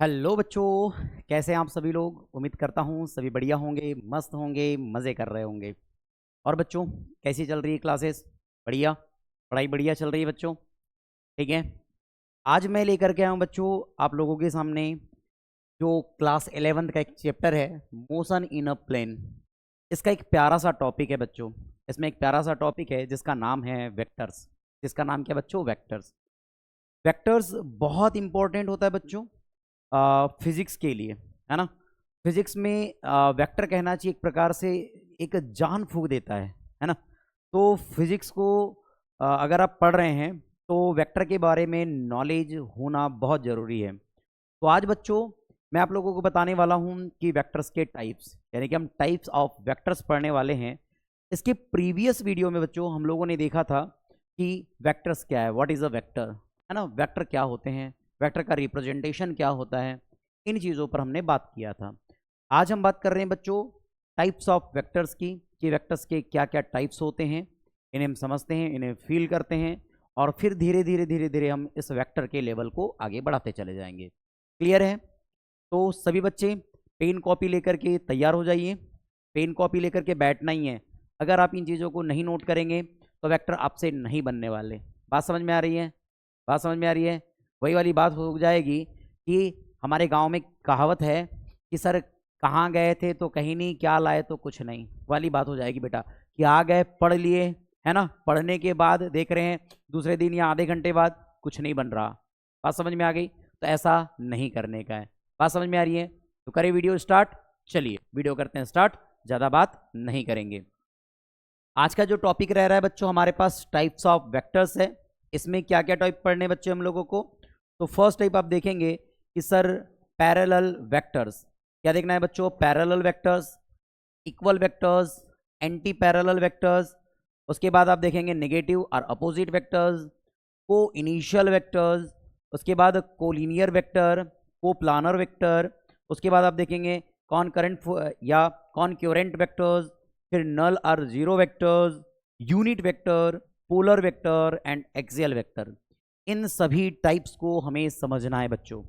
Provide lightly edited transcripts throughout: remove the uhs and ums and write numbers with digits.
Hello बच्चों, कैसे हैं आप सभी लोग। उम्मीद करता हूँ सभी बढ़िया होंगे, मस्त होंगे, मज़े कर रहे होंगे। और बच्चों, कैसी चल रही है क्लासेस? बढ़िया, पढ़ाई बढ़िया चल रही है बच्चों? ठीक है। आज मैं लेकर के आया हूँ बच्चों आप लोगों के सामने जो क्लास 11th का एक चैप्टर है, मोशन इन अ प्लेन। इसका एक प्यारा सा टॉपिक है बच्चों। इसमें एक प्यारा सा टॉपिक है जिसका नाम है वेक्टर्स। जिसका नाम क्या बच्चों? वेक्टर्स। वेक्टर्स बहुत इंपॉर्टेंट होता है बच्चों फिजिक्स के लिए, है ना। फिजिक्स में वेक्टर कहना चाहिए एक प्रकार से एक जान फूंक देता है ना। तो फिजिक्स को अगर आप पढ़ रहे हैं तो वेक्टर के बारे में नॉलेज होना बहुत ज़रूरी है। तो आज बच्चों मैं आप लोगों को बताने वाला हूं कि वेक्टर्स के टाइप्स, यानी कि हम टाइप्स ऑफ वेक्टर्स पढ़ने वाले हैं। इसके प्रीवियस वीडियो में बच्चों हम लोगों ने देखा था कि वेक्टर्स क्या है, व्हाट इज़ अ वेक्टर, है ना। वेक्टर क्या होते हैं, वेक्टर का रिप्रेजेंटेशन क्या होता है, इन चीज़ों पर हमने बात किया था। आज हम बात कर रहे हैं बच्चों टाइप्स ऑफ वेक्टर्स की, कि वेक्टर्स के क्या क्या टाइप्स होते हैं। इन्हें हम समझते हैं, इन्हें फील करते हैं, और फिर धीरे धीरे धीरे धीरे हम इस वेक्टर के लेवल को आगे बढ़ाते चले जाएंगे। क्लियर है? तो सभी बच्चे पेन कॉपी लेकर के तैयार हो जाइए। पेन कॉपी लेकर के बैठना ही है। अगर आप इन चीज़ों को नहीं नोट करेंगे तो वेक्टर आपसे नहीं बनने वाले। बात समझ में आ रही है? बात समझ में आ रही है? वही वाली बात हो जाएगी कि हमारे गांव में कहावत है कि सर कहाँ गए थे तो कहीं नहीं, क्या लाए तो कुछ नहीं, वाली बात हो जाएगी बेटा। कि आ गए, पढ़ लिए, है ना, पढ़ने के बाद देख रहे हैं दूसरे दिन या आधे घंटे बाद कुछ नहीं बन रहा। बात समझ में आ गई? तो ऐसा नहीं करने का है। बात समझ में आ रही है? तो करें वीडियो स्टार्ट। चलिए वीडियो करते हैं स्टार्ट, ज़्यादा बात नहीं करेंगे। आज का जो टॉपिक रह रहा है बच्चों हमारे पास टाइप्स ऑफ वेक्टर्स है। इसमें क्या क्या टाइप पढ़ने बच्चे हम लोगों को? तो फर्स्ट टाइप आप देखेंगे कि सर पैरेलल वेक्टर्स। क्या देखना है बच्चों? Parallel vectors, equal vectors, anti parallel vectors. उसके बाद आप देखेंगे नेगेटिव और अपोजिट वेक्टर्स, को इनिशियल वेक्टर्स, उसके बाद कोलिनियर वेक्टर, को प्लानर वेक्टर। उसके बाद आप देखेंगे कॉनकरेंट या कॉनक्यूरेंट वेक्टर्स, फिर नल और zero vectors, unit vector, polar vector and axial vector. इन सभी टाइप्स को हमें समझना है बच्चों।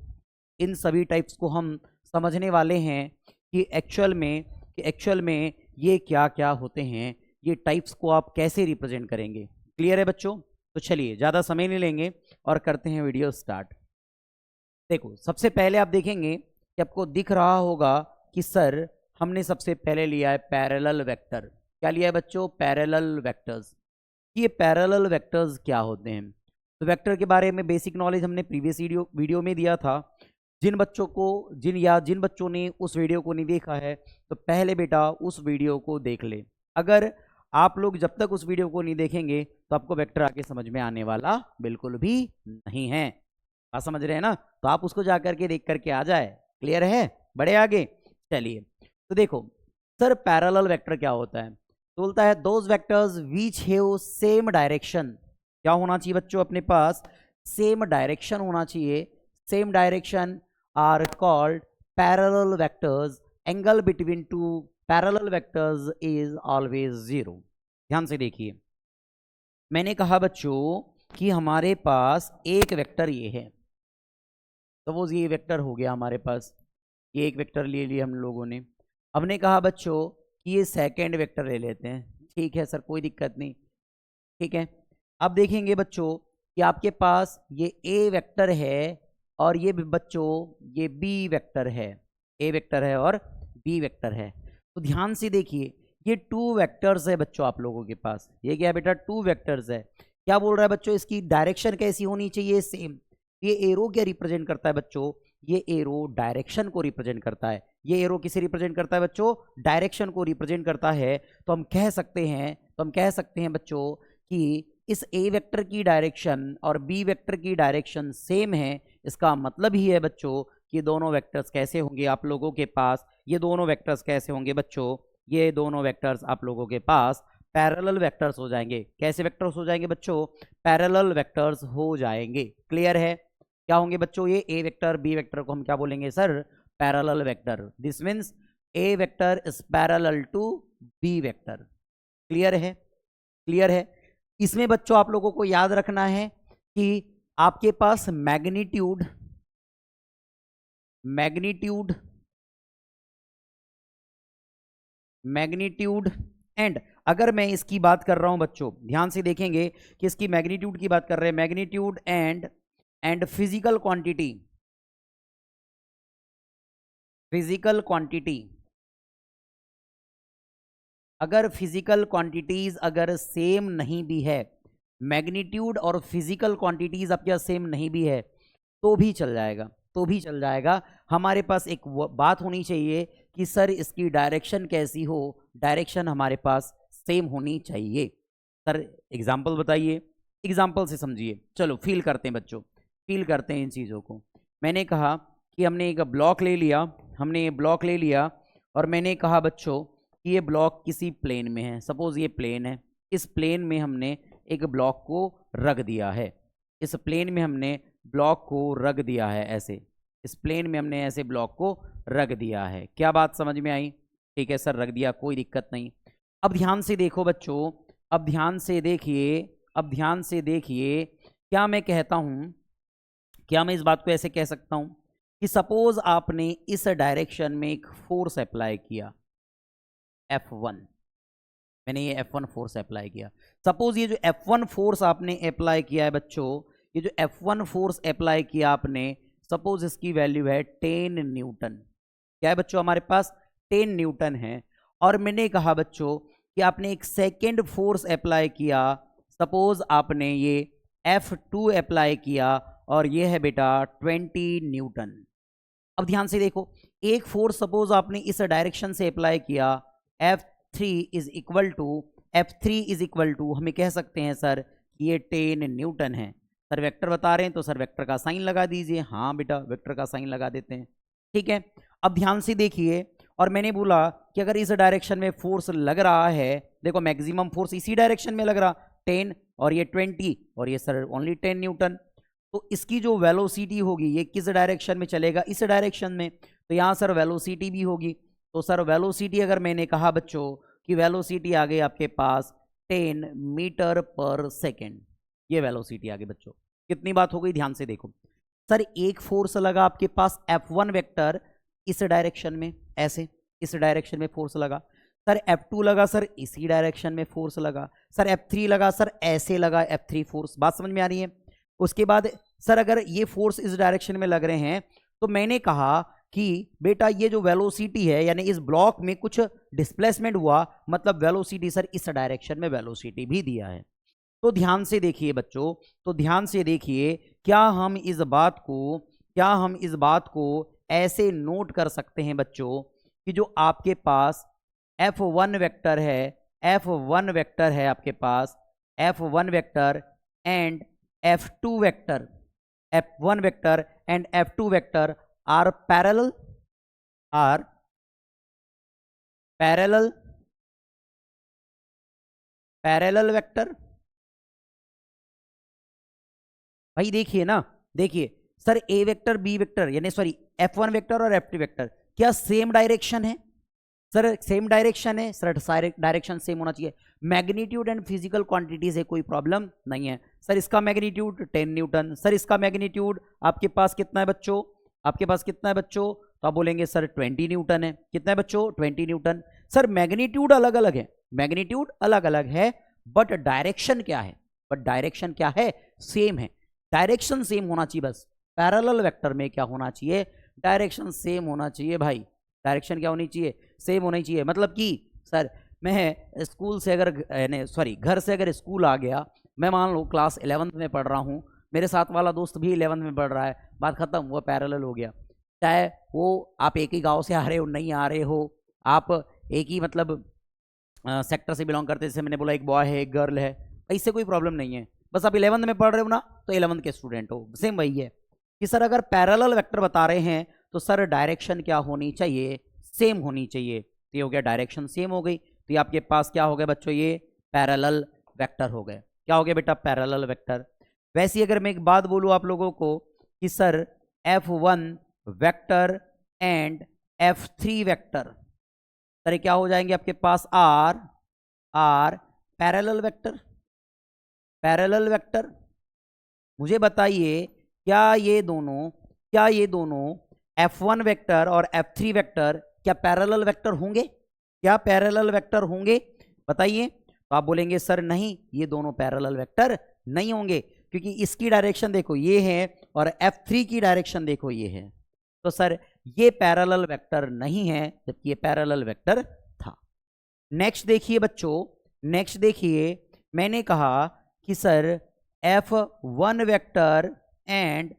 इन सभी टाइप्स को हम समझने वाले हैं कि एक्चुअल में ये क्या क्या होते हैं, ये टाइप्स को आप कैसे रिप्रेजेंट करेंगे। क्लियर है बच्चों? तो चलिए ज़्यादा समय नहीं लेंगे और करते हैं वीडियो स्टार्ट। देखो सबसे पहले आप देखेंगे कि आपको दिख रहा होगा कि सर हमने सबसे पहले लिया है पैरेलल वेक्टर। क्या लिया है बच्चों? Parallel vectors. ये पैरेलल वेक्टर्स क्या होते हैं? तो वेक्टर के बारे में बेसिक नॉलेज हमने प्रीवियस वीडियो में दिया था। जिन बच्चों ने उस वीडियो को नहीं देखा है तो पहले बेटा उस वीडियो को देख ले। अगर आप लोग जब तक उस वीडियो को नहीं देखेंगे तो आपको वेक्टर आगे समझ में आने वाला बिल्कुल भी नहीं है। बात समझ रहे हैं ना? तो आप उसको जा करके देख करके आ जाए। क्लियर है? बड़े आगे चलिए। तो देखो सर पैरेलल वेक्टर क्या होता है? तो बोलता है those vectors which have same direction. क्या होना चाहिए बच्चों अपने पास? सेम डायरेक्शन होना चाहिए। Same direction are called parallel vectors. Angle between two parallel vectors is always zero. ध्यान से देखिए, मैंने कहा बच्चों कि हमारे पास एक वेक्टर ये है। सपोज ये वेक्टर हो गया हमारे पास, ये एक वेक्टर ले लिया हम लोगों ने। हमने कहा बच्चों कि ये सेकेंड वेक्टर ले लेते हैं। ठीक है सर, कोई दिक्कत नहीं। ठीक है, अब देखेंगे बच्चों कि आपके पास ये ए वेक्टर है और ये बच्चों ये बी वेक्टर है। ए वेक्टर है और बी वेक्टर है। तो ध्यान से देखिए, ये टू वेक्टर्स है बच्चों आप लोगों के पास। ये क्या है बेटा? टू वेक्टर्स है। क्या बोल रहा है बच्चों? इसकी डायरेक्शन कैसी होनी चाहिए? सेम। ये एरो क्या रिप्रेजेंट करता है बच्चों? ये एरो डायरेक्शन को रिप्रेजेंट करता है। ये एरो किसे रिप्रेजेंट करता है बच्चों? डायरेक्शन को रिप्रेजेंट करता है। तो हम कह सकते हैं बच्चों कि इस ए वेक्टर की डायरेक्शन और बी वेक्टर की डायरेक्शन सेम है। इसका मतलब ही है बच्चों कि दोनों वेक्टर्स कैसे होंगे आप लोगों के पास? ये दोनों वेक्टर्स कैसे होंगे बच्चों? ये दोनों वेक्टर्स आप लोगों के पास पैरेलल वेक्टर्स हो जाएंगे। कैसे वेक्टर्स हो जाएंगे बच्चों? पैरेलल वेक्टर्स हो जाएंगे। क्लियर है? क्या होंगे बच्चों? ये ए वेक्टर बी वेक्टर को हम क्या बोलेंगे sir? Parallel vector. This means A vector is parallel to B vector. Clear है? क्लियर है? इसमें बच्चों आप लोगों को याद रखना है कि आपके पास मैग्नीट्यूड मैग्नीट्यूड मैग्नीट्यूड एंड, अगर मैं इसकी बात कर रहा हूं बच्चों, ध्यान से देखेंगे कि इसकी मैग्नीट्यूड की बात कर रहे हैं, magnitude and physical quantity, physical quantity, अगर फिजिकल क्वांटिटीज अगर सेम नहीं भी है, मैग्नीट्यूड और फिजिकल क्वांटिटीज आपके पास सेम नहीं भी है, तो भी चल जाएगा, तो भी चल जाएगा। हमारे पास एक बात होनी चाहिए कि सर इसकी डायरेक्शन कैसी हो, डायरेक्शन हमारे पास सेम होनी चाहिए। सर एग्जाम्पल बताइए, एग्जाम्पल से समझिए, चलो फील करते हैं बच्चों, फील करते हैं इन चीज़ों को। मैंने कहा कि हमने एक ब्लॉक ले लिया, हमने ये ब्लॉक ले लिया और मैंने कहा बच्चों कि ये ब्लॉक किसी प्लेन में है, सपोज ये प्लेन है, इस प्लेन में हमने एक ब्लॉक को रख दिया है, इस प्लेन में हमने ब्लॉक को रख दिया है ऐसे, इस प्लेन में हमने ऐसे ब्लॉक को रख दिया है। क्या बात समझ में आई? ठीक है सर, रख दिया, कोई दिक्कत नहीं। अब ध्यान से देखो बच्चों, अब ध्यान से देखिए, अब ध्यान से देखिए, क्या मैं कहता हूं, क्या मैं इस बात को ऐसे कह सकता हूं कि सपोज आपने इस डायरेक्शन में एक फोर्स अप्लाई किया F1, मैंने ये F1 फोर्स अप्लाई किया, सपोज ये जो F1 फोर्स आपने अप्लाई किया है बच्चों, ये जो F1 फोर्स अप्लाई किया आपने, सपोज इसकी वैल्यू है 10 न्यूटन, क्या है बच्चों हमारे पास 10 न्यूटन है। और मैंने कहा बच्चों कि आपने एक सेकेंड फोर्स अप्लाई किया, सपोज आपने ये F2 अप्लाई किया और ये है बेटा 20 न्यूटन। अब ध्यान से देखो, एक फोर्स सपोज आपने इस डायरेक्शन से अप्लाई किया, F3 is equal to, F3 is equal to, हमें कह सकते हैं सर कि ये 10 न्यूटन है। सर वेक्टर बता रहे हैं तो सर वेक्टर का साइन लगा दीजिए, हाँ बेटा वेक्टर का साइन लगा देते हैं, ठीक है। अब ध्यान से देखिए, और मैंने बोला कि अगर इस डायरेक्शन में फोर्स लग रहा है, देखो मैक्सिमम फोर्स इसी डायरेक्शन में लग रहा 10 और ये 20 और ये सर ओनली 10 न्यूटन, तो इसकी जो वेलोसिटी होगी ये किस डायरेक्शन में चलेगा, इस डायरेक्शन में, तो यहाँ सर वेलोसिटी भी होगी। तो सर वेलोसिटी अगर मैंने कहा बच्चों कि वेलोसिटी आ गई आपके पास 10 मीटर पर सेकेंड, ये वेलोसिटी आ गई बच्चों। कितनी बात हो गई, ध्यान से देखो। सर एक फोर्स लगा आपके पास F1 वेक्टर इस डायरेक्शन में, ऐसे इस डायरेक्शन में फोर्स लगा, सर F2 लगा सर इसी डायरेक्शन में फोर्स लगा, सर F3 लगा सर ऐसे लगा F3 फोर्स, बात समझ में आ रही है। उसके बाद सर अगर ये फोर्स इस डायरेक्शन में लग रहे हैं, तो मैंने कहा कि बेटा ये जो वेलोसिटी है, यानी इस ब्लॉक में कुछ डिस्प्लेसमेंट हुआ, मतलब वेलोसिटी सर इस डायरेक्शन में वेलोसिटी भी दिया है। तो ध्यान से देखिए बच्चों, तो ध्यान से देखिए, क्या हम इस बात को ऐसे नोट कर सकते हैं बच्चों कि जो आपके पास F1 वेक्टर है, F1 वेक्टर है आपके पास, F1 vector and F2 vector, F1 vector and F2 vector are parallel, are parallel, parallel vector. भाई देखिए ना, देखिए sir A vector B vector, यानी सॉरी F1 वेक्टर और F2 वेक्टर क्या सेम डायरेक्शन है? सर सेम डायरेक्शन है sir, direction same होना चाहिए। मैग्नीट्यूड एंड फिजिकल क्वांटिटी से कोई प्रॉब्लम नहीं है। सर इसका मैग्नीट्यूड 10 न्यूटन, सर इसका मैग्नीट्यूड आपके पास कितना है बच्चों, आपके पास कितना है बच्चों, तो आप बोलेंगे सर 20 न्यूटन है। कितना है बच्चों, 20 न्यूटन। सर मैग्नीट्यूड अलग अलग है, मैग्नीट्यूड अलग अलग है, बट डायरेक्शन क्या है, बट डायरेक्शन क्या है, सेम है। डायरेक्शन सेम होना चाहिए बस। पैरेलल वेक्टर में क्या होना चाहिए, डायरेक्शन सेम होना चाहिए भाई, डायरेक्शन क्या होनी चाहिए, सेम होनी चाहिए। मतलब कि सर मैं स्कूल से अगर सॉरी घर से अगर स्कूल आ गया, मैं मान लो क्लास 11th में पढ़ रहा हूँ, मेरे साथ वाला दोस्त भी 11th में पढ़ रहा है, बात खत्म, वो पैरेलल हो गया। चाहे वो आप एक ही गांव से आ रहे हो, नहीं आ रहे हो, आप एक ही मतलब सेक्टर से बिलोंग करते, जैसे मैंने बोला एक बॉय है एक गर्ल है, इससे कोई प्रॉब्लम नहीं है, बस आप 11th में पढ़ रहे हो ना, तो 11th के स्टूडेंट हो, सेम वही है कि सर अगर पैरेलल वेक्टर बता रहे हैं तो सर डायरेक्शन क्या होनी चाहिए, सेम होनी चाहिए। तो ये हो गया डायरेक्शन सेम हो गई, तो ये आपके पास क्या हो गया बच्चों, ये पैरेलल वेक्टर हो गए। क्या हो गया बेटा, पैरेलल वेक्टर। वैसे ही अगर मैं एक बात बोलूँ आप लोगों को कि sir F1 vector and F3 vector, sir क्या हो जाएंगे आपके पास, are parallel vector, parallel vector. मुझे बताइए क्या ये दोनों F1 वेक्टर और F3 वेक्टर क्या पैरेलल वेक्टर होंगे? क्या पैरेलल वेक्टर होंगे? बताइए। तो आप बोलेंगे सर नहीं, ये दोनों पैरेलल वेक्टर नहीं होंगे, क्योंकि इसकी डायरेक्शन देखो ये है और F3 की डायरेक्शन देखो ये है, तो सर ये पैरेलल वेक्टर नहीं है, जबकि ये पैरेलल वेक्टर था। नेक्स्ट देखिए बच्चों, नेक्स्ट देखिए, मैंने कहा कि sir F1 vector and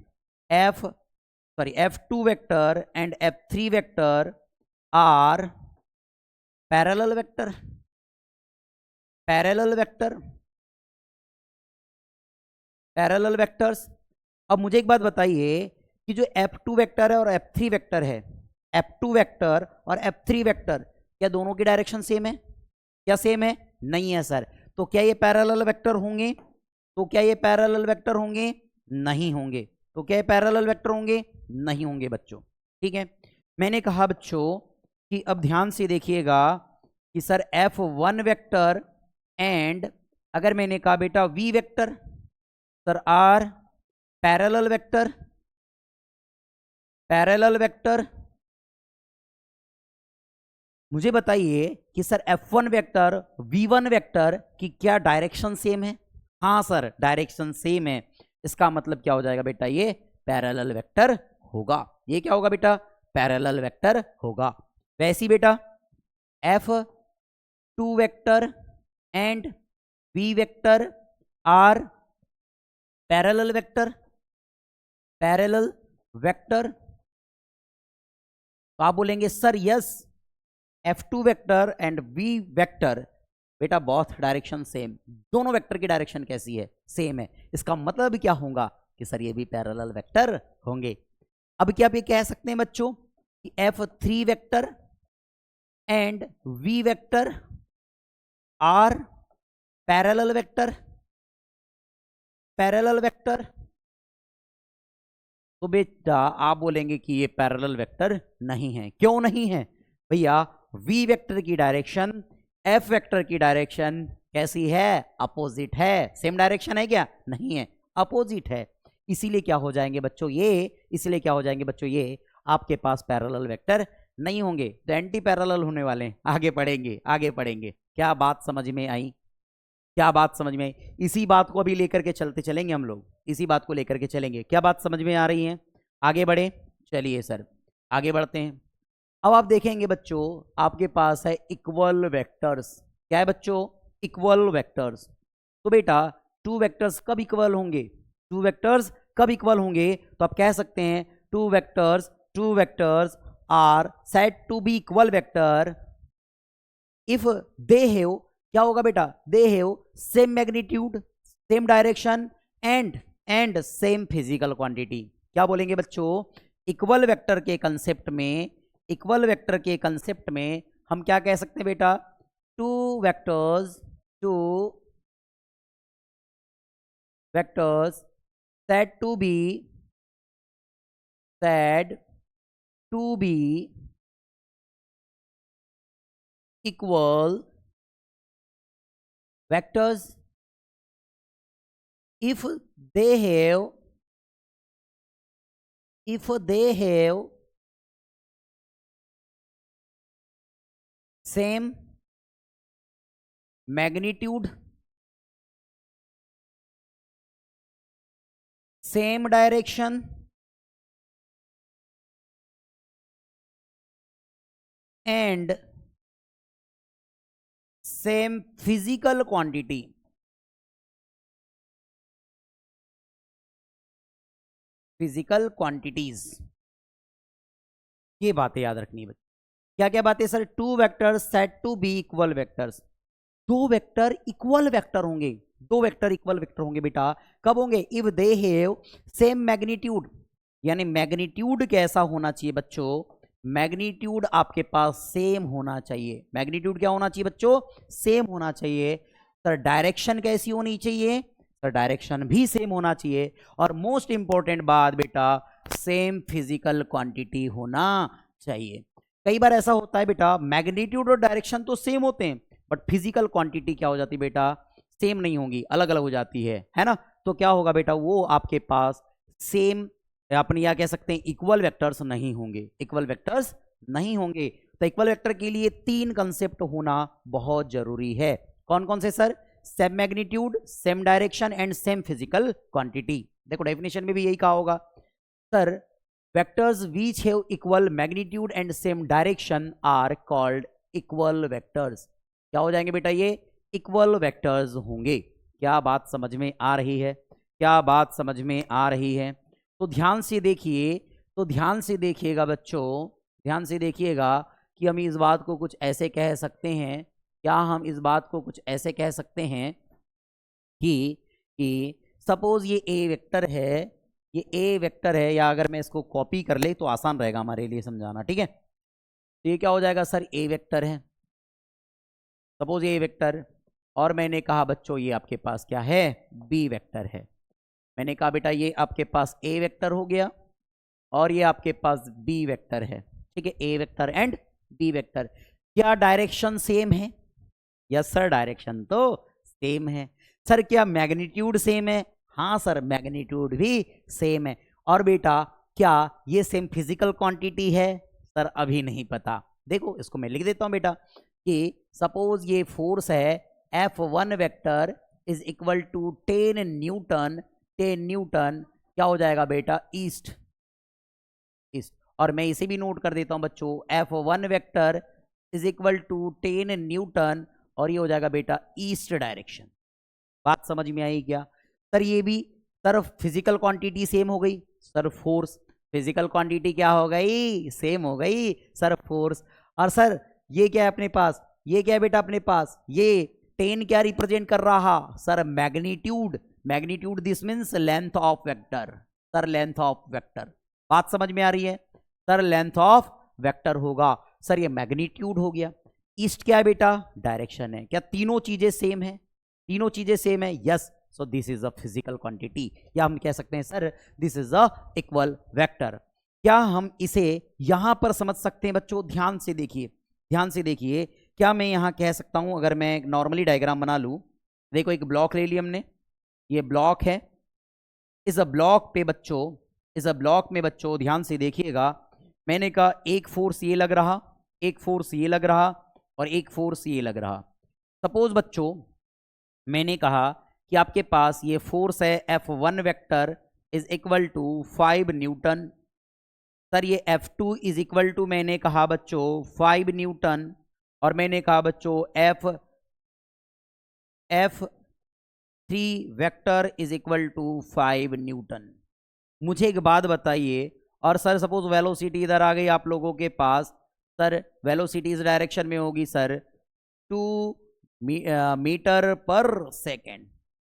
F2 vector and F3 vector are parallel vector, parallel vector, parallel vectors. अब मुझे एक बात बताइए कि जो F2 वेक्टर है और F3 वेक्टर है, F2 वेक्टर और F3 वेक्टर, क्या दोनों की डायरेक्शन सेम है? क्या सेम है? नहीं है सर। तो क्या ये पैरेलल वेक्टर होंगे? तो क्या ये पैरेलल वेक्टर होंगे? नहीं होंगे। तो क्या ये पैरेलल वेक्टर होंगे? नहीं होंगे बच्चों। ठीक है, मैंने कहा बच्चों कि अब ध्यान से देखिएगा कि सर F1 वेक्टर एंड अगर मैंने कहा बेटा V vector sir are parallel vector, parallel vector. मुझे बताइए कि sir F1 vector V1 vector की क्या डायरेक्शन सेम है? हाँ सर, डायरेक्शन सेम है। इसका मतलब क्या हो जाएगा बेटा? ये पैरेलल वेक्टर होगा। ये क्या होगा बेटा? पैरेलल वेक्टर होगा। वैसी बेटा F2 vector and V vector are parallel vector, parallel vector. तो आप बोलेंगे sir yes, F2 vector and V vector बेटा बोथ डायरेक्शन सेम, दोनों वेक्टर की डायरेक्शन कैसी है? सेम है। इसका मतलब क्या होगा कि सर ये भी पैरेलल वेक्टर होंगे। अब क्या आप ये कह सकते हैं बच्चों कि F3 vector and V vector are parallel vector, parallel vector. तो बेटा आप बोलेंगे कि ये पैरेलल वेक्टर नहीं है। क्यों नहीं है भैया? V वेक्टर की डायरेक्शन F वेक्टर की डायरेक्शन कैसी है? अपोजिट है। सेम डायरेक्शन है क्या? नहीं है, अपोजिट है। इसीलिए क्या हो जाएंगे बच्चों ये, इसीलिए क्या हो जाएंगे बच्चों ये, आपके पास पैरेलल वेक्टर नहीं होंगे, तो एंटी पैरेलल होने वाले हैं। आगे पढ़ेंगे, आगे पढ़ेंगे। क्या बात समझ में आई? क्या बात समझ में आई? इसी बात को अभी लेकर के चलते चलेंगे हम लोग, इसी बात को लेकर के चलेंगे। क्या बात समझ में आ रही है? आगे बढ़े, चलिए सर आगे बढ़ते हैं। अब आप देखेंगे बच्चों आपके पास है इक्वल वेक्टर्स। क्या है बच्चों? Equal vectors. तो बेटा टू वेक्टर्स कब इक्वल होंगे? टू वेक्टर्स कब इक्वल होंगे? तो आप कह सकते हैं two vectors are said to be equal vector if they have, क्या होगा बेटा? They have same magnitude, same direction and same physical quantity. क्या बोलेंगे बच्चों? इक्वल वेक्टर के कंसेप्ट में, इक्वल वेक्टर के कंसेप्ट में हम क्या कह सकते हैं बेटा? Two vectors said to be equal vectors if they have same magnitude, same direction and same physical quantity। Physical quantities, ये बातें याद रखनी है। क्या क्या बातें sir? Two vectors said to be equal vectors, दो वेक्टर इक्वल वेक्टर होंगे, दो वेक्टर इक्वल वेक्टर होंगे बेटा। कब होंगे? If they have same magnitude, यानी मैग्नीट्यूड कैसा होना चाहिए बच्चों? मैग्नीट्यूड आपके पास सेम होना चाहिए। मैग्नीट्यूड क्या होना चाहिए बच्चों? सेम होना चाहिए। सर डायरेक्शन कैसी होनी चाहिए? सर डायरेक्शन भी सेम होना चाहिए। और मोस्ट इंपॉर्टेंट बात बेटा, सेम फिजिकल क्वांटिटी होना चाहिए। कई बार ऐसा होता है बेटा मैग्नीट्यूड और डायरेक्शन तो सेम होते हैं, बट फिजिकल क्वांटिटी क्या हो जाती है बेटा? सेम नहीं होगी, अलग अलग हो जाती है ना? तो क्या होगा बेटा? वो आपके पास सेम अपन या कह सकते हैं इक्वल वेक्टर्स नहीं होंगे, इक्वल वेक्टर्स नहीं होंगे। तो इक्वल वेक्टर के लिए 3 कंसेप्ट होना बहुत जरूरी है। कौन कौन से sir? Same magnitude, same direction and same physical quantity. देखो डेफिनेशन में भी यही कहा होगा sir, vectors which have equal magnitude and same direction are called equal vectors. क्या हो जाएंगे बेटा? ये इक्वल वेक्टर्स होंगे। क्या बात समझ में आ रही है? क्या बात समझ में आ रही है? तो ध्यान से देखिए, तो ध्यान से देखिएगा बच्चों, ध्यान से देखिएगा कि हम इस बात को कुछ ऐसे कह सकते हैं, क्या हम इस बात को कुछ ऐसे कह सकते हैं कि सपोज ये ए वेक्टर है, ये ए वेक्टर है, या अगर मैं इसको कॉपी कर ले तो आसान रहेगा हमारे लिए समझाना, ठीक है? तो ये क्या हो जाएगा सर? ए वेक्टर है, सपोज ये ए वेक्टर, और मैंने कहा बच्चों ये आपके पास क्या है? बी वेक्टर है। मैंने कहा बेटा ये आपके पास ए वेक्टर हो गया और ये आपके पास बी वेक्टर है, ठीक है? ए वेक्टर एंड बी वेक्टर। क्या डायरेक्शन सेम है? यस सर, डायरेक्शन तो सेम है। सर क्या मैग्नीट्यूड सेम है? हाँ सर, मैग्नीट्यूड भी सेम है। और बेटा क्या ये सेम फिजिकल क्वांटिटी है? सर अभी नहीं पता। देखो इसको मैं लिख देता हूं बेटा कि सपोज ये फोर्स है F1 vector is equal to 10 newton, 10 newton क्या हो जाएगा बेटा? East, east. और मैं इसे भी नोट कर देता हूं बच्चों, F1 vector is equal to 10 newton, और ये हो जाएगा बेटा ईस्ट डायरेक्शन। बात समझ में आई क्या? सर ये भी सर फिजिकल क्वांटिटी सेम हो गई। सर फोर्स, फिजिकल क्वांटिटी क्या हो गई? सेम हो गई सर, फोर्स। और सर ये क्या है अपने पास? ये क्या है बेटा अपने पास? ये 10 क्या रिप्रेजेंट कर रहा? Sir magnitude, magnitude this means length of vector. Sir length of vector, बात समझ में आ रही है? सर लेंथ ऑफ वेक्टर होगा। सर ये मैग्नीट्यूड हो गया। ईस्ट क्या है बेटा? डायरेक्शन है। क्या तीनों चीजें सेम है? तीनों चीजें सेम है, yes. So this is a physical quantity, या हम कह सकते हैं sir this is a equal vector. क्या हम इसे यहां पर समझ सकते हैं बच्चों? ध्यान से देखिए, ध्यान से देखिए। क्या मैं यहां कह सकता हूं, अगर मैं एक नॉर्मली डायग्राम बना लूं, देखो एक ब्लॉक ले लिया हमने, ये ब्लॉक है। इस ब्लॉक पे बच्चों, इस ब्लॉक में बच्चों ध्यान से देखिएगा, मैंने कहा एक फोर्स ये लग रहा, एक फोर्स ये लग रहा, और एक फोर्स ये लग रहा। सपोज बच्चों मैंने कहा कि आपके पास ये फोर्स है F1 vector is equal to 5 newton. Sir ये F2 इज इक्वल टू, मैंने कहा बच्चों 5 न्यूटन, और मैंने कहा बच्चों F3 vector is equal to 5 newton. मुझे एक बात बताइए, और सर सपोज वेलोसिटी इधर आ गई आप लोगों के पास, सर वेलोसिटी इस डायरेक्शन में होगी सर 2 मीटर पर सेकेंड,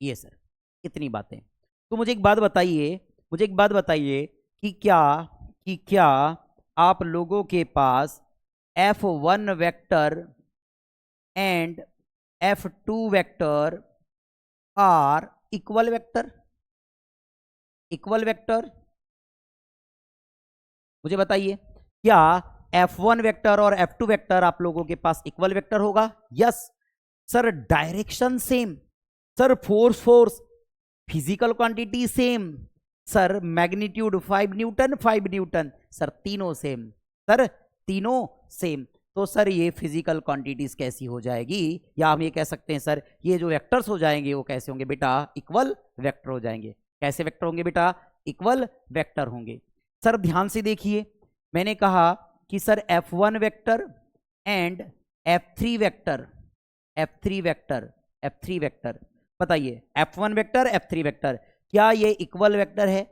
ये सर इतनी बातें। तो मुझे एक बात बताइए, मुझे एक बात बताइए कि क्या आप लोगों के पास F1 vector and F2 vector are equal vector? Equal vector मुझे बताइए, क्या F1 वेक्टर और F2 वेक्टर आप लोगों के पास इक्वल वेक्टर होगा? Yes sir. Direction same, sir force, force physical quantity same, sir magnitude 5 Newton, 5 newton, sir तीनों same, sir तीनों सेम। तो सर ये फिजिकल क्वांटिटीज कैसी हो जाएगी? या हम ये कह सकते हैं सर ये जो वेक्टर्स हो जाएंगे वो कैसे होंगे बेटा? इक्वल वेक्टर हो जाएंगे। कैसे वेक्टर होंगे बेटा? इक्वल वेक्टर होंगे। सर ध्यान से देखिए, मैंने कहा कि sir F1 vector and F3 vector, F3 vector, F3 vector, बताइए F1 वेक्टर, F3 वेक्टर, क्या ये इक्वल वेक्टर है?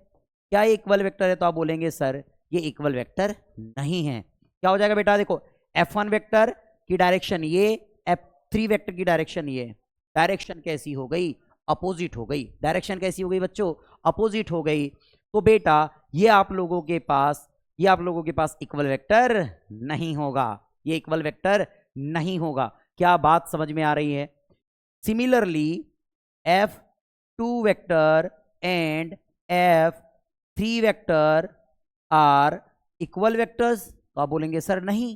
क्या ये इक्वल वेक्टर है? तो आप बोलेंगे सर ये इक्वल वेक्टर नहीं है। क्या हो जाएगा बेटा? देखो F1 वेक्टर की डायरेक्शन ये, F3 वेक्टर की डायरेक्शन ये, डायरेक्शन कैसी हो गई? अपोजिट हो गई। डायरेक्शन कैसी हो गई बच्चों? अपोजिट हो गई। तो बेटा ये आप लोगों के पास, ये आप लोगों के पास इक्वल वेक्टर नहीं होगा, ये इक्वल वेक्टर नहीं होगा। क्या बात समझ में आ रही है? Similarly F2 vector and F3 vector are equal vectors? तो आप बोलेंगे सर नहीं।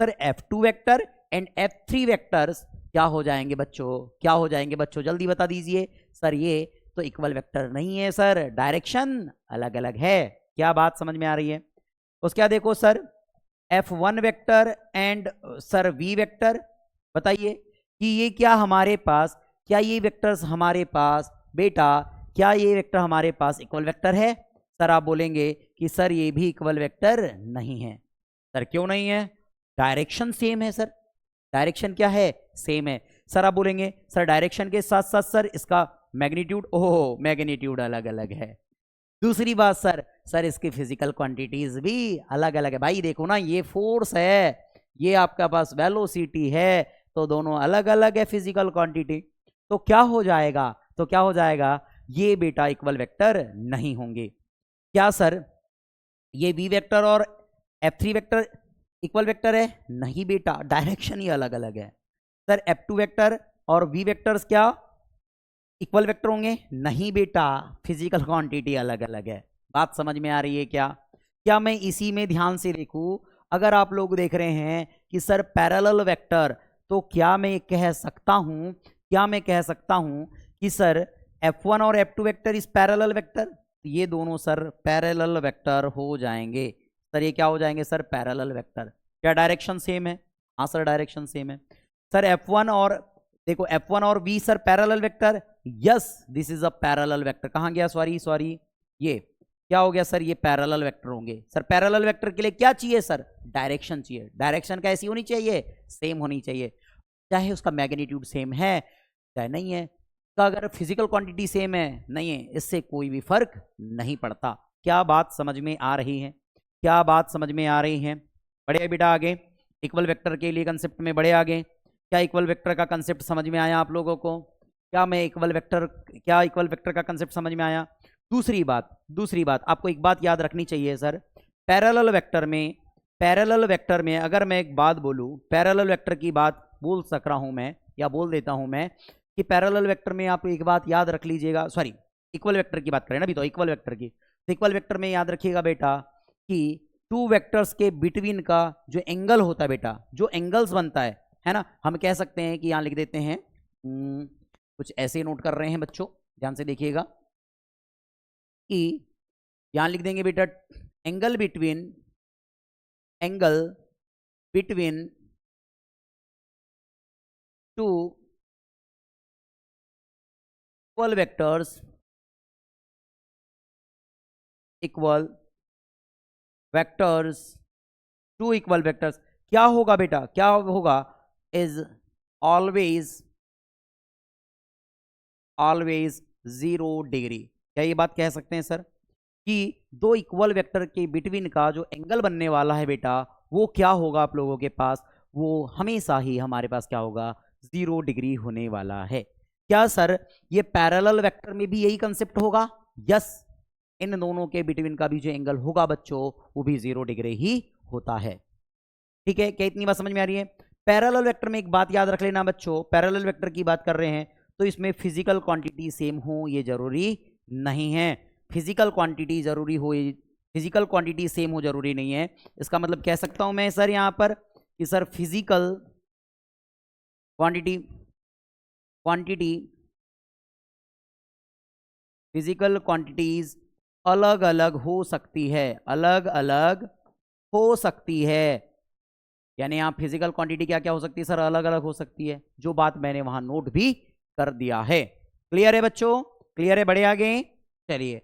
Sir F2 vector and F3 vectors क्या हो जाएंगे बच्चों? क्या हो जाएंगे बच्चों? जल्दी बता दीजिए। सर ये तो इक्वल वेक्टर नहीं है सर, डायरेक्शन अलग अलग है। क्या बात समझ में आ रही है? उसके बाद देखो sir F1 vector and sir V vector, बताइए कि ये क्या हमारे पास, क्या ये वेक्टर्स हमारे पास बेटा, क्या ये वेक्टर हमारे पास इक्वल वेक्टर है? सर आप बोलेंगे कि सर ये भी इक्वल वेक्टर नहीं है। सर क्यों नहीं है? डायरेक्शन सेम है सर, डायरेक्शन क्या है? सेम है। सर आप बोलेंगे सर डायरेक्शन के साथ साथ सर इसका मैग्नीट्यूड, ओहो मैग्नीट्यूड अलग अलग है। दूसरी बात सर इसकी फिजिकल क्वांटिटीज भी अलग अलग है। भाई देखो ना, ये फोर्स है, ये आपका पास वेलोसिटी है, तो दोनों अलग अलग है फिजिकल क्वांटिटी। तो क्या हो जाएगा, तो क्या हो जाएगा, ये बेटा इक्वल वेक्टर नहीं होंगे। क्या सर ये V वेक्टर और F3 वेक्टर इक्वल वेक्टर है? नहीं बेटा, डायरेक्शन ही अलग अलग है। सर F2 वेक्टर और V वेक्टर्स क्या इक्वल वेक्टर होंगे? नहीं बेटा, फिजिकल क्वांटिटी अलग अलग है। बात समझ में आ रही है क्या? क्या मैं इसी में ध्यान से देखूं, अगर आप लोग देख रहे हैं कि सर पैरेलल वेक्टर, तो क्या मैं कह सकता हूं, क्या मैं कह सकता हूं कि सर F1 और F2 वेक्टर इस पैरेलल वेक्टर, ये दोनों सर पैरेलल वेक्टर हो जाएंगे। सर ये क्या हो जाएंगे सर? Parallel vector. क्या डायरेक्शन सेम है? हाँ सर डायरेक्शन सेम है। सर F1 और देखो F1 और V sir parallel vector, yes this is a parallel vector. कहां गया, सॉरी ये क्या हो गया सर? ये पैरेलल वेक्टर होंगे। सर पैरेलल वेक्टर के लिए क्या चाहिए सर? डायरेक्शन चाहिए। डायरेक्शन कैसी होनी चाहिए? सेम होनी चाहिए, चाहे उसका मैग्नीट्यूड सेम है चाहे नहीं है, का अगर फिजिकल क्वांटिटी सेम है नहीं है, इससे कोई भी फर्क नहीं पड़ता। क्या बात समझ में आ रही है? क्या बात समझ में आ रही है? बढ़िया बेटा आगे इक्वल वेक्टर के लिए कंसेप्ट में बढ़े आगे। क्या इक्वल वेक्टर का कंसेप्ट समझ में आया आप लोगों को? क्या इक्वल वेक्टर का कंसेप्ट समझ में आया? दूसरी बात आपको एक बात याद रखनी चाहिए सर, पैरेलल वेक्टर में अगर मैं एक बात बोलूं, पैरेलल वेक्टर की बात बोल सक रहा हूं मैं, या बोल देता हूं मैं कि पैरेलल वेक्टर में आप एक बात याद रख लीजिएगा, सॉरी इक्वल वेक्टर की बात करें ना अभी, तो इक्वल वेक्टर की, तो इक्वल वेक्टर में याद रखिएगा बेटा कि टू वेक्टर्स के बिटवीन का जो एंगल होता है बेटा, जो एंगल्स बनता है ना, हम कह सकते हैं कि यहां लिख देते हैं, कुछ ऐसे नोट कर रहे हैं बच्चों, ध्यान से देखिएगा कि यहां लिख देंगे बेटा angle between two equal vectors two equal vectors क्या होगा बेटा, क्या होगा? Is always 0 degree. क्या ये बात कह सकते हैं सर कि दो इक्वल वेक्टर के बिटवीन का जो एंगल बनने वाला है बेटा, वो क्या होगा आप लोगों के पास? वो हमेशा ही हमारे पास क्या होगा? 0 डिग्री होने वाला है। क्या सर ये पैरेलल वेक्टर में भी यही कंसेप्ट होगा? यस, इन दोनों के बिटवीन का भी जो एंगल होगा बच्चों, वो भी 0 डिग्री ही होता है। ठीक है, क्या इतनी बात समझ में आ रही है? पैरेलल वेक्टर में एक बात याद रख लेना बच्चों, पैरेलल वेक्टर की बात कर रहे हैं तो इसमें फिजिकल क्वांटिटी सेम हो ये जरूरी नहीं है। फिजिकल क्वांटिटी जरूरी हो, फिजिकल क्वांटिटी सेम हो जरूरी नहीं है। इसका मतलब कह सकता हूं मैं सर यहां पर कि सर फिजिकल क्वांटिटीज अलग अलग हो सकती है, अलग अलग हो सकती है। यानी यहां फिजिकल क्वांटिटी क्या क्या हो सकती है सर? अलग अलग हो सकती है, जो बात मैंने वहां नोट भी कर दिया है। क्लियर है बच्चों? क्लियर है? बढ़े आगे चलिए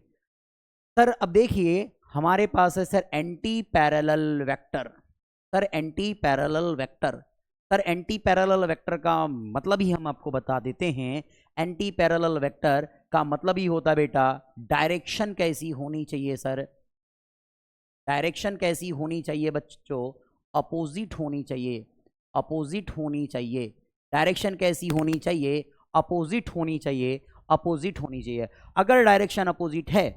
सर, अब देखिए हमारे पास है sir anti parallel vector. Sir anti parallel vector, sir anti parallel vector का मतलब ही हम आपको बता देते हैं। एंटी पैरेलल वेक्टर का मतलब ही होता बेटा डायरेक्शन कैसी होनी चाहिए सर? डायरेक्शन कैसी होनी चाहिए बच्चों? अपोजिट होनी चाहिए, अपोजिट होनी चाहिए। डायरेक्शन कैसी होनी चाहिए? अपोजिट होनी चाहिए, अपोजिट होनी चाहिए। अगर डायरेक्शन अपोजिट है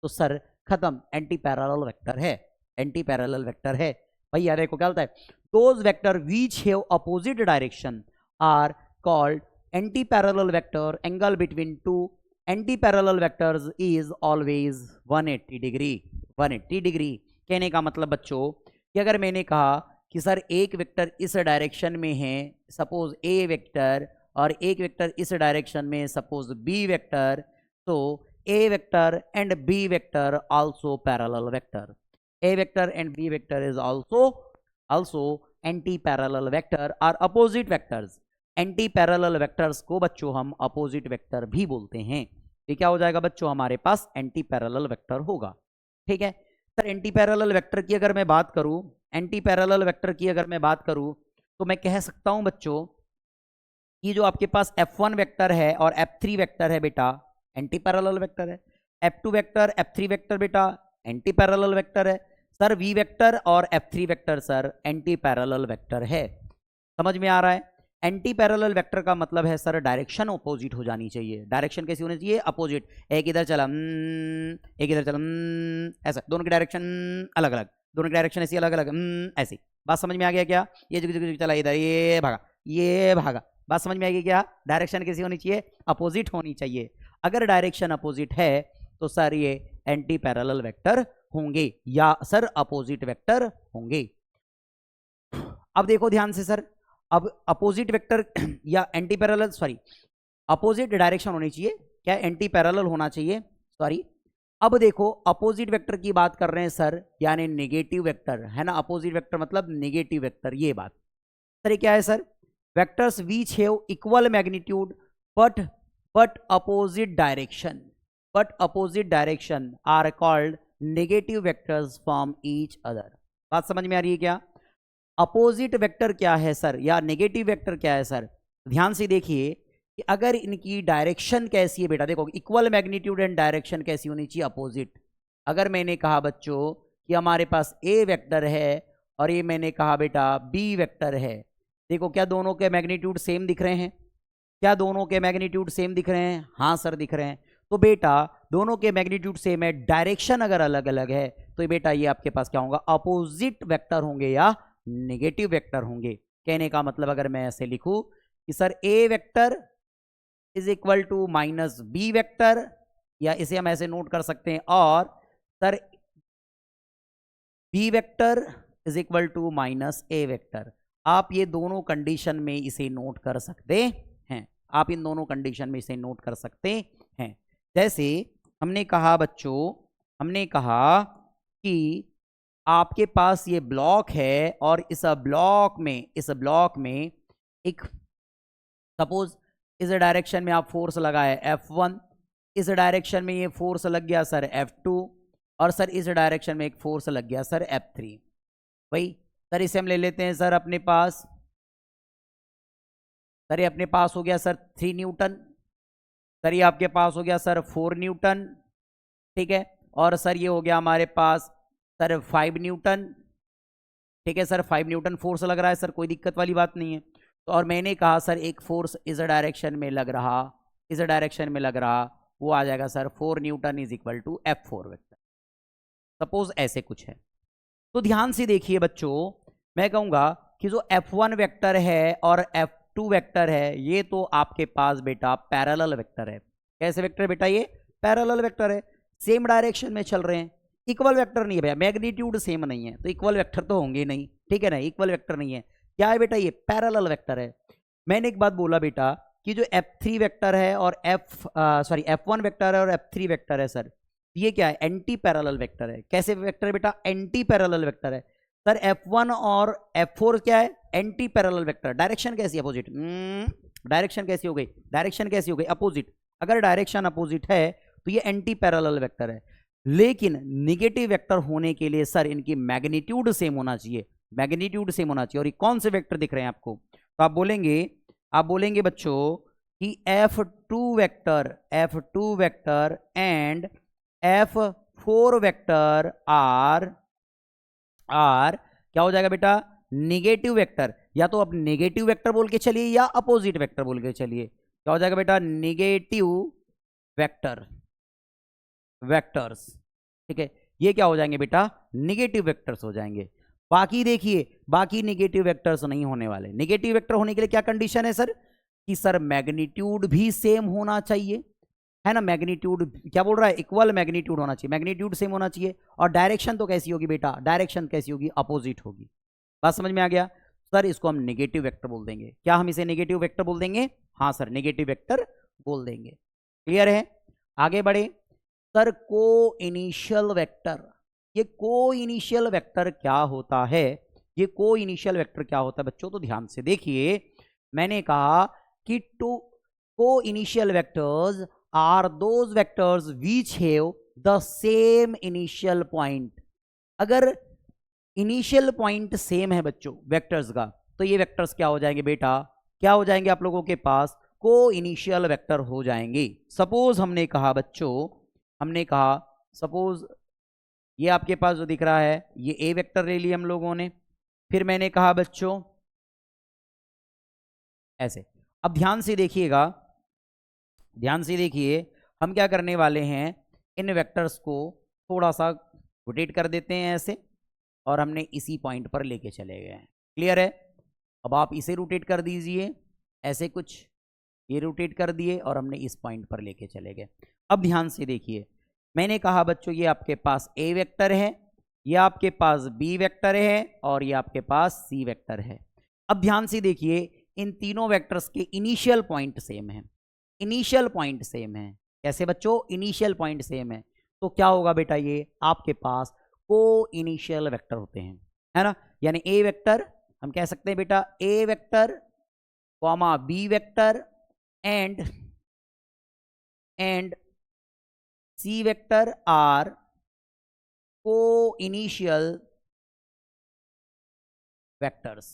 तो सर खत्म, एंटी पैरेलल वेक्टर है, एंटी पैरेलल वेक्टर है। भाई यार देखो क्या होता है, those vector which have opposite direction are called antiparallel vector. Angle between two antiparallel vectors is always 180 degree. 180 degree कहने का मतलब बच्चों कि अगर मैंने कहा कि सर एक वेक्टर इस डायरेक्शन में है, सपोज ए वेक्टर, और एक वेक्टर इस डायरेक्शन में सपोज बी वेक्टर, तो A vector and B vector also parallel vector. A vector and B vector is also anti-parallel vector or opposite vectors. Anti-parallel vectors को बच्चों हम अपोजिट वेक्टर भी बोलते हैं। ये क्या हो जाएगा बच्चों, हमारे पास एंटी-पैरेलल वेक्टर होगा। ठीक है सर, एंटी-पैरेलल वेक्टर की अगर मैं बात करूं, एंटी-पैरेलल वेक्टर की अगर मैं बात करूं तो मैं कह सकता हूं बच्चों कि जो आपके पास F1 वेक्टर है और F3 वेक्टर है बेटा, एंटी पैरेलल वेक्टर है। F2 वेक्टर, F3 वेक्टर बेटा एंटी पैरेलल वेक्टर है। सर V वेक्टर और F3 vector sir anti parallel vector है। समझ में आ रहा है? एंटी पैरेलल वेक्टर का मतलब है सर डायरेक्शन अपोजिट हो जानी चाहिए। डायरेक्शन कैसी होनी चाहिए? अपोजिट। एक इधर चला, एक इधर चला, ऐसा, दोनों की डायरेक्शन अलग अलग, दोनों की डायरेक्शन ऐसी अलग अलग, ऐसी। बात समझ में आ गया क्या? ये चला इधर, ये भागा, ये भागा। बात समझ में आएगी क्या? डायरेक्शन कैसी होनी चाहिए? अपोजिट होनी चाहिए। अगर डायरेक्शन अपोजिट है तो सर ये एंटी पैरेलल वेक्टर होंगे या सर अपोजिट वेक्टर होंगे। अब देखो ध्यान से सर, अब अपोजिट वेक्टर या anti parallel, sorry opposite direction होनी चाहिए, क्या एंटी पैरेलल होना चाहिए, सॉरी। अब देखो अपोजिट वेक्टर की बात कर रहे हैं सर, यानी नेगेटिव वेक्टर है ना। अपोजिट वेक्टर मतलब नेगेटिव वेक्टर, ये बात सर। ये क्या है sir? Vectors which have equal magnitude but opposite direction are called negative vectors from each other। बात समझ में आ रही है क्या? अपोजिट वेक्टर क्या है सर, या नेगेटिव वेक्टर क्या है सर? ध्यान से देखिए कि अगर इनकी डायरेक्शन कैसी है बेटा, देखो इक्वल मैग्नीट्यूड एंड डायरेक्शन कैसी होनी चाहिए? अपोजिट। अगर मैंने कहा बच्चों कि हमारे पास ए वेक्टर है और ये मैंने कहा बेटा बी वेक्टर है, देखो क्या दोनों के मैग्नीट्यूड सेम दिख रहे हैं? क्या दोनों के मैग्नीट्यूड सेम दिख रहे हैं? हाँ सर दिख रहे हैं। तो बेटा दोनों के मैग्नीट्यूड सेम है, डायरेक्शन अगर अलग अलग है तो बेटा ये आपके पास क्या होगा? अपोजिट वेक्टर होंगे या नेगेटिव वेक्टर होंगे। कहने का मतलब अगर मैं ऐसे लिखूं कि sir A vector is equal to minus B vector, या इसे हम ऐसे नोट कर सकते हैं, और sir B vector is equal to minus A vector. आप ये दोनों कंडीशन में इसे नोट कर सकते हैं, आप इन दोनों कंडीशन में इसे नोट कर सकते हैं। जैसे हमने कहा बच्चों, हमने कहा कि आपके पास ये ब्लॉक है और इस ब्लॉक में एक, सपोज इस डायरेक्शन में आप फोर्स लगाए F1, इस डायरेक्शन में ये फोर्स लग गया सर F2, और सर इस डायरेक्शन में एक फोर्स लग गया सर F3। वही सर इसे हम ले लेते हैं सर अपने पास, सर ये अपने पास हो गया सर 3 न्यूटन, सर ये आपके पास हो गया सर 4 न्यूटन, ठीक है, और सर ये हो गया हमारे पास सर 5 न्यूटन, ठीक है सर 5 न्यूटन फोर्स लग रहा है सर, कोई दिक्कत वाली बात नहीं है। तो और मैंने कहा सर एक फोर्स इस डायरेक्शन में लग रहा, इस डायरेक्शन में लग रहा, वो आ जाएगा sir 4 newton is equal to F4 vector. Suppose ऐसे कुछ है। तो ध्यान से देखिए बच्चों, मैं कहूंगा कि जो F1 वेक्टर है और F2 वेक्टर है, ये तो आपके पास बेटा पैरेलल वेक्टर है। कैसे वेक्टर बेटा? ये पैरेलल वेक्टर है, सेम डायरेक्शन में चल रहे हैं। इक्वल वेक्टर नहीं है भैया, मैग्नीट्यूड सेम नहीं है तो इक्वल वेक्टर तो होंगे नहीं, ठीक है ना। इक्वल वेक्टर नहीं है, क्या है बेटा? ये पैरेलल वेक्टर है। मैंने एक बात बोला बेटा कि जो F3 वेक्टर है और F1 वेक्टर है और F3 वेक्टर है सर, ये क्या है? एंटी पैरेलल वेक्टर है। कैसे वेक्टर है बेटा? एंटी पैरेलल वेक्टर है सर। F1 और F4 क्या है? Antiparallel vector. डायरेक्शन कैसी? अपोजिट। डायरेक्शन कैसी हो गई? डायरेक्शन कैसी हो गई? अपोजिट। अगर डायरेक्शन अपोजिट है तो ये एंटी पैरेलल वेक्टर है। लेकिन नेगेटिव वेक्टर होने के लिए सर इनकी मैग्नीट्यूड सेम होना चाहिए, मैग्नीट्यूड सेम होना चाहिए। और ये कौन से वेक्टर दिख रहे हैं आपको? तो आप बोलेंगे बच्चों कि F2 vector and F4 vector are क्या हो जाएगा बेटा? Negative vector. या तो आप नेगेटिव वेक्टर बोल के चलिए या अपोजिट वेक्टर बोल के चलिए। क्या हो जाएगा बेटा? नेगेटिव वेक्टर्स, ठीक है। ये क्या हो जाएंगे बेटा? नेगेटिव वेक्टर्स हो जाएंगे। बाकी देखिए, बाकी नेगेटिव वेक्टर्स नहीं होने वाले। नेगेटिव वेक्टर होने के लिए क्या कंडीशन है सर? कि सर मैग्नीट्यूड भी सेम होना चाहिए, है ना। मैग्नीट्यूड क्या बोल रहा है? इक्वल मैग्नीट्यूड होना चाहिए, मैग्नीट्यूड सेम होना चाहिए। और डायरेक्शन तो कैसी होगी बेटा? डायरेक्शन कैसी होगी? अपोजिट होगी। बात समझ में आ गया सर? इसको हम नेगेटिव वेक्टर बोल देंगे। क्या हम इसे नेगेटिव वेक्टर बोल देंगे? हाँ सर, नेगेटिव वेक्टर बोल देंगे। क्लियर है? आगे बढ़े। सर को इनिशियल वेक्टर, ये को इनिशियल वेक्टर क्या होता है? ये को इनिशियल वेक्टर क्या होता है बच्चों? तो ध्यान से देखिए, मैंने कहा कि two coinitial vectors are those vectors which have the same initial point. अगर इनिशियल पॉइंट सेम है बच्चों वेक्टर्स का, तो ये वेक्टर्स क्या हो जाएंगे बेटा? क्या हो जाएंगे आप लोगों के पास? को इनिशियल वेक्टर हो जाएंगे। सपोज हमने कहा बच्चों, हमने कहा सपोज ये आपके पास जो दिख रहा है ये ए वेक्टर ले लिया हम लोगों ने, फिर मैंने कहा बच्चों ऐसे। अब ध्यान से देखिएगा, ध्यान से देखिए, हम क्या करने वाले हैं, इन वेक्टर्स को थोड़ा सा रोटेट कर देते हैं ऐसे, और हमने इसी पॉइंट पर लेके चले गए हैं। क्लियर है? अब आप इसे रोटेट कर दीजिए ऐसे कुछ, ये रोटेट कर दिए और हमने इस पॉइंट पर लेके चले गए। अब ध्यान से देखिए, मैंने कहा बच्चों ये आपके पास ए वेक्टर है, ये आपके पास बी वेक्टर है और ये आपके पास सी वेक्टर है। अब ध्यान से देखिए, इन तीनों वेक्टर्स के इनिशियल पॉइंट सेम है, इनिशियल पॉइंट सेम है। कैसे बच्चों? इनिशियल पॉइंट सेम है, तो क्या होगा बेटा? ये आपके पास को इनिशियल वेक्टर होते हैं, है ना? यानी ए वेक्टर हम कह सकते हैं बेटा A vector comma B vector and C vector are coinitial vectors.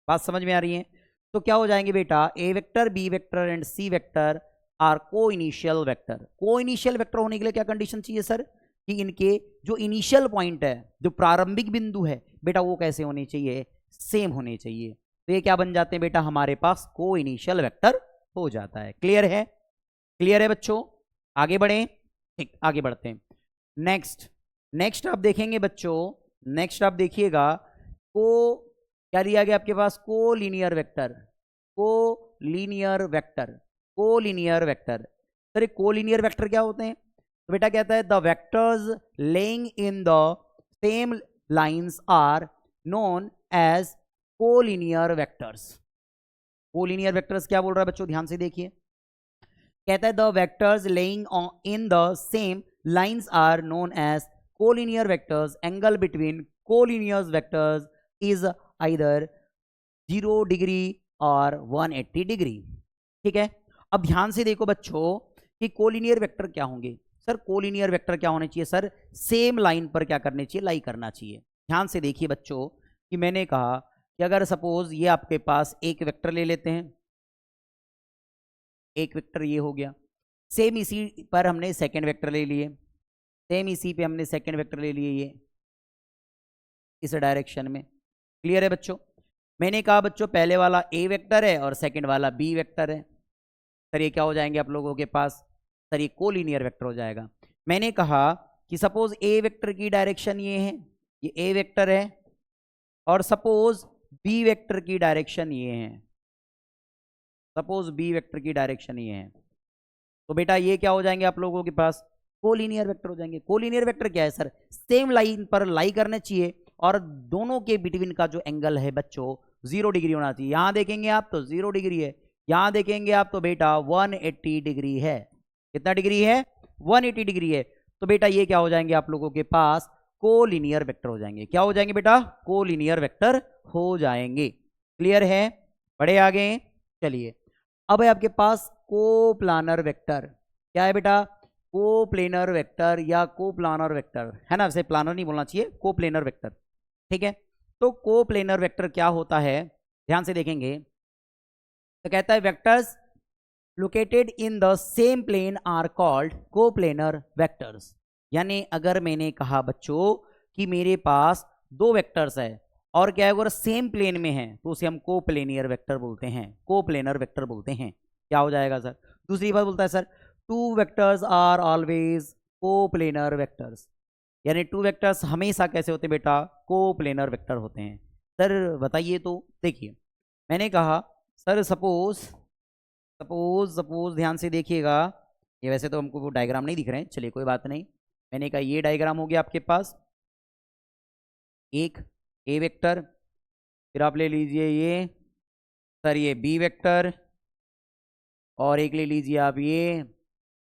बात समझ में आ रही है? तो क्या हो जाएंगे बेटा? A vector B vector and C vector are coinitial vector. Coinitial vector होने के लिए क्या कंडीशन चाहिए सर? कि इनके जो इनिशियल पॉइंट है, जो प्रारंभिक बिंदु है बेटा, वो कैसे होने चाहिए? सेम होने चाहिए। तो ये क्या बन जाते हैं बेटा? हमारे पास को इनिशियल वेक्टर हो जाता है। क्लियर है? क्लियर है बच्चों? आगे बढ़े? ठीक, आगे बढ़ते हैं। नेक्स्ट आप देखेंगे बच्चों, नेक्स्ट आप देखिएगा, को क्या दिया गया आपके पास? Collinear vector, collinear vector, collinear vector. Sir collinear vector क्या होते हैं? तो बेटा कहता है the vectors lying in the same lines are known as collinear vectors. Collinear vectors क्या बोल रहा है बच्चों? ध्यान से देखिए, कहता है the vectors lying in the same lines are known as collinear vectors. Angle between collinear vectors is either 0 degree और 180 डिग्री। ठीक है? अब ध्यान से देखो बच्चों कि कोलिनियर वेक्टर क्या होंगे। सर कोलिनियर वेक्टर क्या होने चाहिए? सर सेम लाइन पर क्या करने चाहिए? लाई करना चाहिए। ध्यान से देखिए बच्चों कि मैंने कहा कि अगर सपोज ये आपके पास एक वेक्टर ले लेते हैं, एक वेक्टर ये हो गया, सेम इसी पर हमने सेकंड वेक्टर ले लिए, सेम इसी पे हमने सेकंड वेक्टर ले लिए ये इस डायरेक्शन में। क्लियर है बच्चों? मैंने कहा बच्चों पहले वाला ए वेक्टर है और सेकंड वाला बी वेक्टर है। सर ये क्या हो जाएंगे आप लोगों के पास? सर ये कोलिनियर वेक्टर हो जाएगा। मैंने कहा कि सपोज ए वेक्टर की डायरेक्शन ये है, ये ए वेक्टर है, और सपोज बी वेक्टर की डायरेक्शन ये है, सपोज बी वेक्टर की डायरेक्शन ये है, तो बेटा ये क्या हो जाएंगे आप लोगों के पास? कोलिनियर वेक्टर हो जाएंगे। कोलिनियर वेक्टर क्या है सर? सेम लाइन पर लाई करने चाहिए और दोनों के बिटवीन का जो एंगल है बच्चों 0 डिग्री होना चाहिए। यहां देखेंगे आप तो 0 डिग्री है, यहां देखेंगे आप तो बेटा 180 डिग्री है। कितना डिग्री है? 180 डिग्री है। तो बेटा ये क्या हो जाएंगे आप लोगों के पास? कोलिनियर वेक्टर हो जाएंगे। क्या हो जाएंगे बेटा? कोलिनियर वेक्टर हो जाएंगे। क्लियर है? बड़े आगे चलिए। अब है आपके पास कोप्लानर वेक्टर। क्या है बेटा? कोप्लेनर वेक्टर या कोप्लानर वेक्टर, है ना? वैसे प्लानर नहीं बोलना चाहिए, कोप्लेनर वेक्टर। ठीक है? तो कोप्लेनर वेक्टर क्या होता है? ध्यान से देखेंगे तो कहता है vectors located in the same plane are called coplanar vectors. यानी अगर मैंने कहा बच्चों कि मेरे पास दो वेक्टर्स है और क्या है अगर सेम प्लेन में है तो उसे हम कोप्लेनियर वेक्टर बोलते हैं, कोप्लेनर वेक्टर बोलते हैं। क्या हो जाएगा सर? दूसरी बात बोलता है sir two vectors are always coplanar vectors. यानी टू वेक्टर्स हमेशा कैसे होते हैं बेटा? कोप्लेनर वेक्टर होते हैं। सर बताइए तो। देखिए मैंने कहा सर सपोज सपोज सपोज ध्यान से देखिएगा, ये वैसे तो हमको वो डायग्राम नहीं दिख रहे हैं, चलिए कोई बात नहीं। मैंने कहा ये डायग्राम हो गया आपके पास, एक ए वेक्टर, फिर आप ले लीजिए ये सर ये बी वेक्टर, और एक ले लीजिए आप ये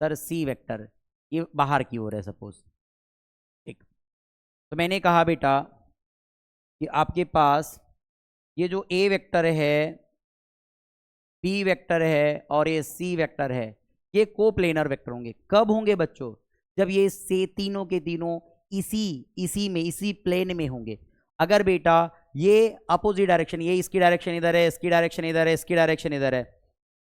सर सी वेक्टर, ये बाहर की ओर है सपोज, ठीक। तो मैंने कहा बेटा कि आपके पास ये जो ए वेक्टर है, बी वेक्टर है और ये सी वेक्टर है, ये कोप्लेनर वेक्टर होंगे। कब होंगे बच्चों? जब ये से तीनों के तीनों इसी प्लेन में होंगे। अगर बेटा ये अपोजिट डायरेक्शन, ये इसकी डायरेक्शन इधर है, इसकी डायरेक्शन इधर है, इसकी डायरेक्शन इधर है,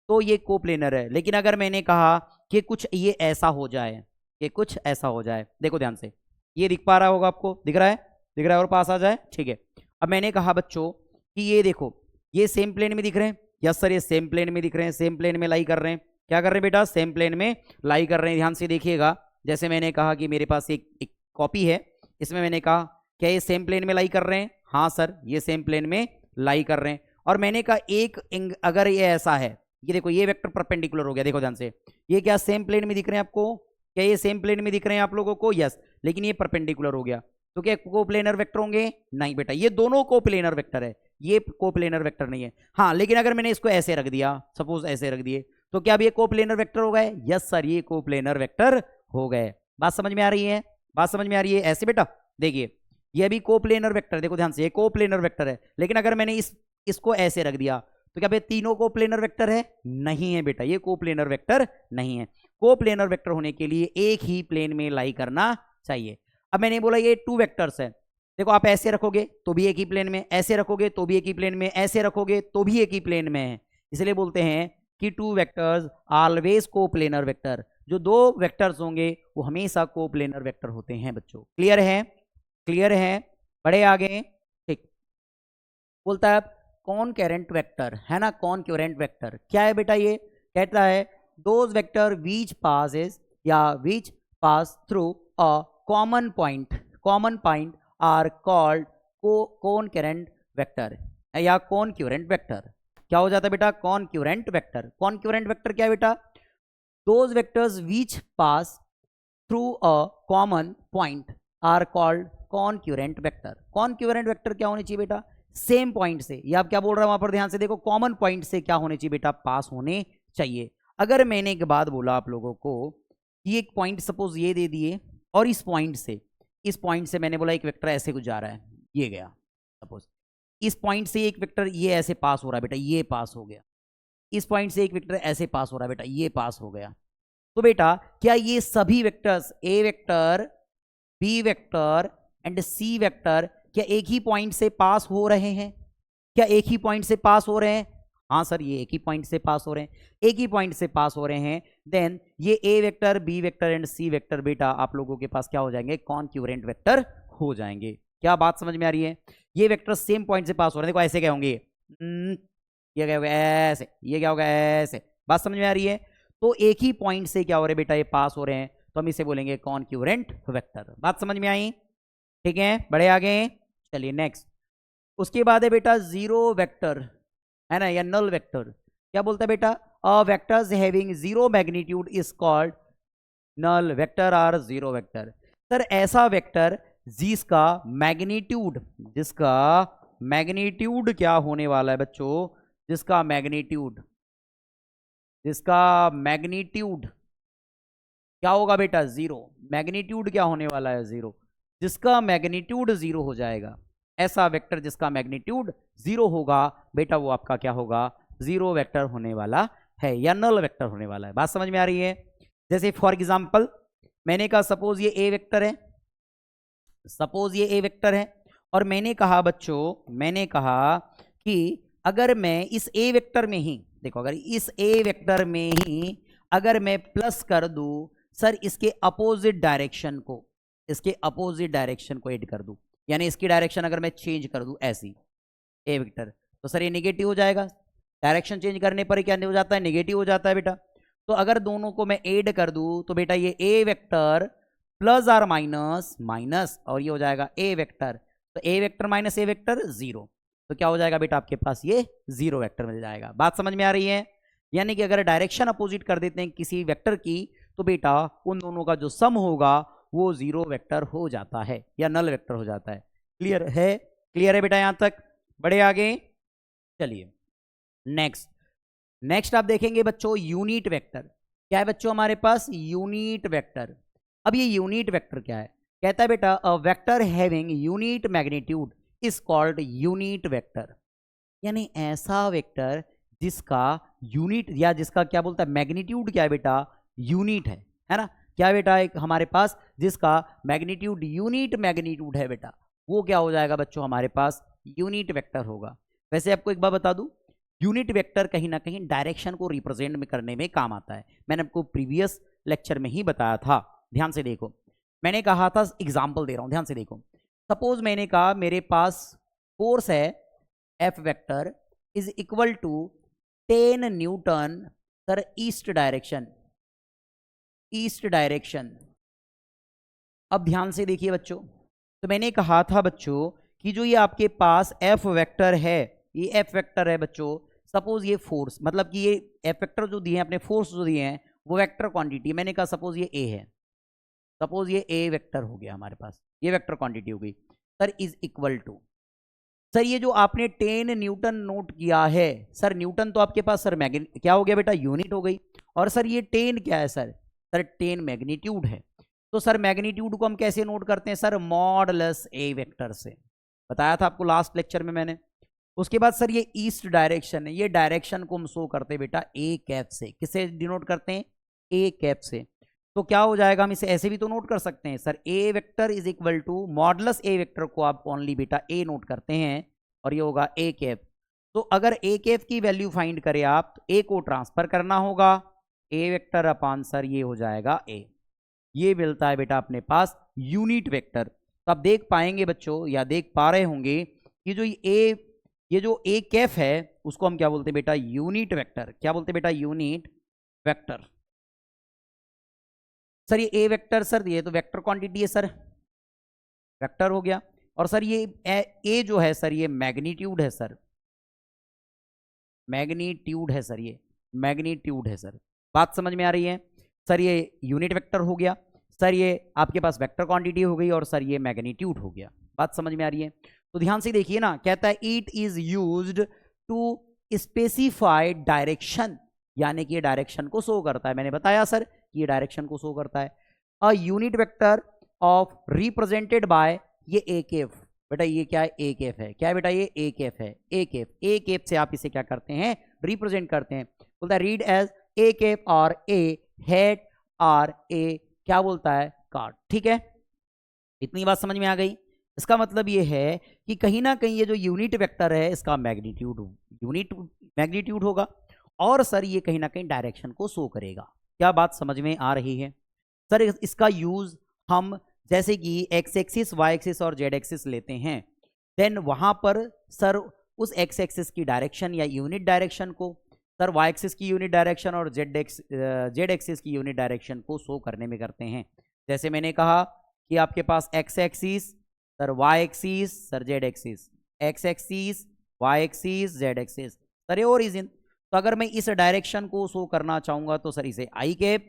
तो ये कोप्लेनर है। लेकिन अगर मैंने कहा कि कुछ ये ऐसा हो जाए, कि कुछ ऐसा हो जाए, देखो ध्यान से, ये दिख पा रहा होगा आपको, दिख रहा है, दिख रहा है, और पास आ जाए, ठीक है। अब मैंने कहा बच्चों कि ये देखो, ये सेम प्लेन में दिख रहे हैं, यस सर ये सेम प्लेन में दिख रहे हैं, सेम प्लेन में लाई कर रहे हैं। क्या कर रहे हैं बेटा? सेम प्लेन में लाई कर रहे हैं। ध्यान से देखिएगा, जैसे मैंने कहा कि मेरे पास एक कॉपी है, इसमें मैंने कहा क्या ये सेम प्लेन में लाई कर रहे हैं? हाँ सर ये सेम प्लेन में लाई कर रहे हैं। और मैंने कहा अगर ये ऐसा है, ये देखो ये वेक्टर परपेंडिकुलर हो गया, देखो ध्यान से, ये क्या सेम प्लेन में दिख रहे हैं आपको? क्या ये सेम प्लेन में दिख रहे हैं आप लोगों को? यस। लेकिन ये परपेंडिकुलर हो गया, तो क्या कोप्लेनर वेक्टर होंगे? नहीं बेटा, ये दोनों कोप्लेनर वेक्टर है, ये कोप्लेनर वेक्टर नहीं है। हाँ लेकिन अगर मैंने इसको ऐसे रख दिया, सपोज ऐसे रख दिए, तो क्या अब ये कोप्लेनर वेक्टर हो गए? यस सर ये कोप्लेनर वेक्टर हो गए। बात समझ में आ रही है? बात समझ में आ रही है? ऐसे बेटा देखिए, ये भी कोप्लेनर वेक्टर है, देखो ध्यान से, ये कोप्लेनर वेक्टर है। लेकिन अगर मैंने इसको ऐसे रख दिया, तो क्या ये तीनों कोप्लेनर वेक्टर है? नहीं है बेटा, ये कोप्लेनर वेक्टर नहीं है। कोप्लेनर वेक्टर होने के लिए एक ही प्लेन में लाई करना चाहिए। अब मैंने बोला ये टू वेक्टर्स है, देखो आप ऐसे रखोगे तो भी एक ही प्लेन में, ऐसे रखोगे तो भी एक ही प्लेन में, ऐसे रखोगे तो भी एक ही प्लेन में है। इसलिए बोलते हैं कि two vectors always coplanar vector. जो दो वेक्टर्स होंगे वो हमेशा कोप्लेनर वेक्टर होते हैं बच्चों। क्लियर है? क्लियर है? बड़े आगे, ठीक। बोलता है कॉनकरेंट वेक्टर, है ना, कॉनकरेंट वेक्टर क्या है बेटा? ये कहता है दोज वेक्टर विच पासेस या which pass through a common point are called concurrent vector या कॉनक्यूरेंट वेक्टर। क्या हो जाता है बेटा? कॉनक्यूरेंट वेक्टर। कॉनक्यूरेंट वेक्टर क्या है बेटा? Those vectors which pass through a common point are called concurrent vector. Concurrent vector क्या होने चाहिए बेटा? सेम पॉइंट से, या आप क्या बोल रहा है वहां पर ध्यान से देखो, कॉमन पॉइंट से क्या होने चाहिए बेटा? पास होने चाहिए। अगर मैंने एक बात बोला आप लोगों को कि एक पॉइंट सपोज ये दे दिए, और इस पॉइंट से मैंने बोला एक वेक्टर ऐसे कुछ जा रहा है, ये गया सपोज, इस पॉइंट से एक वेक्टर ये ऐसे पास हो रहा है बेटा, ये पास हो गया, इस पॉइंट से एक वेक्टर ऐसे पास हो रहा है बेटा, ये पास हो गया। तो बेटा क्या ये सभी vectors A vector, B vector and C vector क्या एक ही पॉइंट से पास हो रहे हैं? क्या एक ही पॉइंट से पास हो रहे हैं? हाँ सर ये एक ही पॉइंट से पास हो रहे हैं, एक ही पॉइंट से पास हो रहे हैं। देन ये A vector, B vector and C vector बेटा आप लोगों के पास क्या हो जाएंगे? कॉनक्यूरेंट वेक्टर हो जाएंगे। क्या बात समझ में आ रही है? ये वेक्टर सेम पॉइंट से पास हो रहे हैं, देखो ऐसे क्या होंगे, ये क्या होगा ऐसे, ये क्या होगा ऐसे। बात समझ में आ रही है? तो एक ही पॉइंट से क्या हो रहे हैं बेटा? ये पास हो रहे हैं, तो हम इसे बोलेंगे कॉनक्यूरेंट वेक्टर। बात समझ में आई? ठीक है, बढ़े आगे, चलिए नेक्स्ट। उसके बाद है बेटा जीरो वेक्टर, है ना, या नल वेक्टर। क्या बोलता है बेटा? A vectors having zero magnitude is called null vector और जीरो वेक्टर। सर ऐसा वेक्टर जिसका मैग्नीट्यूड क्या होने वाला है बच्चों? जिसका मैग्नीट्यूड क्या होगा बेटा? जीरो। मैग्नीट्यूड क्या होने वाला है? जीरो। जिसका मैग्नीट्यूड जीरो हो जाएगा, ऐसा वेक्टर जिसका मैग्नीट्यूड जीरो होगा बेटा, वो आपका क्या होगा? जीरो वेक्टर होने वाला है या नल वेक्टर होने वाला है। बात समझ में आ रही है? जैसे फॉर एग्जांपल मैंने कहा सपोज ये ए वेक्टर है, और मैंने कहा बच्चों, मैंने कहा कि अगर मैं इस ए वेक्टर में ही, देखो अगर इस ए वेक्टर में ही अगर मैं प्लस कर दूं सर इसके अपोजिट डायरेक्शन को ऐड कर दूं, यानी इसकी डायरेक्शन अगर मैं चेंज कर दूं ऐसी ए वेक्टर, तो सर ये नेगेटिव हो जाएगा। डायरेक्शन चेंज करने पर क्या हो जाता है? नेगेटिव हो जाता है बेटा। तो अगर दोनों को मैं ऐड कर दूं तो बेटा ये ए वेक्टर प्लस और माइनस और ये हो जाएगा ए वेक्टर, तो ए vector minus A vector zero, तो क्या हो जाएगा बेटा? आपके पास ये जीरो वेक्टर मिल जाएगा। बात समझ में आ रही है? यानी कि अगर डायरेक्शन अपोजिट कर देते हैं किसी वेक्टर की, तो बेटा उन दोनों का जो सम होगा वो जीरो वेक्टर हो जाता है या नल वेक्टर हो जाता है। क्लियर है? क्लियर है बेटा यहां तक? बढ़े आगे, चलिए नेक्स्ट आप देखेंगे बच्चों यूनिट वेक्टर। क्या है बच्चों हमारे पास? Unit vector. अब ये यूनिट वेक्टर क्या है? कहता है बेटा a vector having unit magnitude is called unit vector. यानी ऐसा वेक्टर जिसका यूनिट या जिसका क्या बोलता है मैग्नीट्यूड क्या है बेटा? यूनिट है ना? क्या बेटा? एक हमारे पास जिसका मैग्नीट्यूड यूनिट मैग्नीट्यूड है बेटा, वो क्या हो जाएगा बच्चों? हमारे पास यूनिट वेक्टर होगा। वैसे आपको एक बात बता दूं, यूनिट वेक्टर कहीं ना कहीं डायरेक्शन को रिप्रेजेंट में करने में काम आता है। मैंने आपको प्रीवियस लेक्चर में ही बताया था, ध्यान से देखो। मैंने कहा था, एग्जाम्पल दे रहा हूं, ध्यान से देखो। सपोज मैंने कहा मेरे पास फोर्स है F vector is equal to 10 newton sir east direction. East direction. अब ध्यान से देखिए बच्चों, तो मैंने कहा था बच्चों कि जो ये आपके पास एफ वेक्टर है, ये एफ वेक्टर है बच्चों। सपोज ये फोर्स, मतलब कि ये एफ वेक्टर जो दिए हैं, अपने फोर्स जो दिए हैं वो वेक्टर क्वांटिटी। मैंने कहा सपोज ये ए है, सपोज ये ए वेक्टर हो गया हमारे पास, ये वेक्टर क्वांटिटी हो गई sir, is equal to sir ये जो आपने 10 न्यूटन नोट किया है सर, न्यूटन तो आपके पास सर क्या हो गया बेटा? यूनिट हो गई। और सर ये 10 क्या है सर? सर 10 मैग्नीट्यूड है। तो सर मैग्नीट्यूड को हम कैसे नोट करते हैं सर? मॉडुलस ए वेक्टर से। बताया था आपको लास्ट लेक्चर में मैंने। उसके बाद सर ये ईस्ट डायरेक्शन है, ये डायरेक्शन को हम शो करते हैं बेटा ए कैप से। किससे डिनोट करते हैं? ए कैप से। तो क्या हो जाएगा? हम इसे ऐसे भी तो नोट कर सकते हैं sir, A vector is equal to modulus A vector को आप ओनली बेटा ए नोट करते हैं और ये होगा ए कैप। तो अगर ए कैप की वैल्यू फाइंड करें आप, तो ए को ट्रांसफर करना होगा, ए वेक्टर अपॉन सर ये हो जाएगा ए। ये मिलता है बेटा अपने पास यूनिट वेक्टर। तो आप देख पाएंगे बच्चों, या देख पा रहे होंगे कि जो ये जो ए कैफ है उसको हम क्या बोलते हैं बेटा? Unit vector. क्या बोलते हैं बेटा? Unit vector. सर ये ए वेक्टर सर, ये तो वेक्टर क्वांटिटी है सर, वेक्टर हो गया। और सर ये ए जो है सर, ये मैग्नीट्यूड है सर, मैग्नीट्यूड है सर, ये मैग्नीट्यूड है सर। बात समझ में आ रही है? सर ये यूनिट वेक्टर हो गया, सर ये आपके पास वेक्टर क्वांटिटी हो गई, और सर ये मैग्नीट्यूड हो गया। बात समझ में आ रही है? तो ध्यान से देखिए ना, कहता है it is used to specify direction, यानी कि ये डायरेक्शन को शो करता है। मैंने बताया सर कि ये डायरेक्शन को शो करता है। A unit vector of represented by ये ए केफ। बेटा ये क्या है? ए केफ है। क्या है बेटा? ये ए केफ है। ए केफ, ए केफ से आप इसे क्या करते हैं? रिप्रेजेंट करते हैं। बोलता है रीड एज ए केफ और ए हेड और ए क्या बोलता है? कार्ड। ठीक है, इतनी बात समझ में आ गई। इसका मतलब ये है कि कहीं ना कहीं ये जो यूनिट वेक्टर है इसका मैग्नीट्यूड यूनिट मैग्नीट्यूड होगा, और सर ये कहीं ना कहीं डायरेक्शन को शो करेगा। क्या बात समझ में आ रही है? सर इसका यूज हम जैसे कि एक्स एक्सिस, वाई एक्सिस और जेड एक्सिस लेते हैं, देन वहां पर सर उस एक्स एक्सिस की डायरेक्शन या यूनिट डायरेक्शन को, सर वाई एक्सिस की यूनिट डायरेक्शन और जेड एक्सिस की यूनिट डायरेक्शन को शो करने में करते हैं। जैसे मैंने कहा कि आपके पास X axis sir, Y axis sir, Z axis, X axis Y axis Z axis sir, ये ओरिजिन। तो अगर मैं इस डायरेक्शन को शो करना चाहूंगा तो सर इसे आई कैप,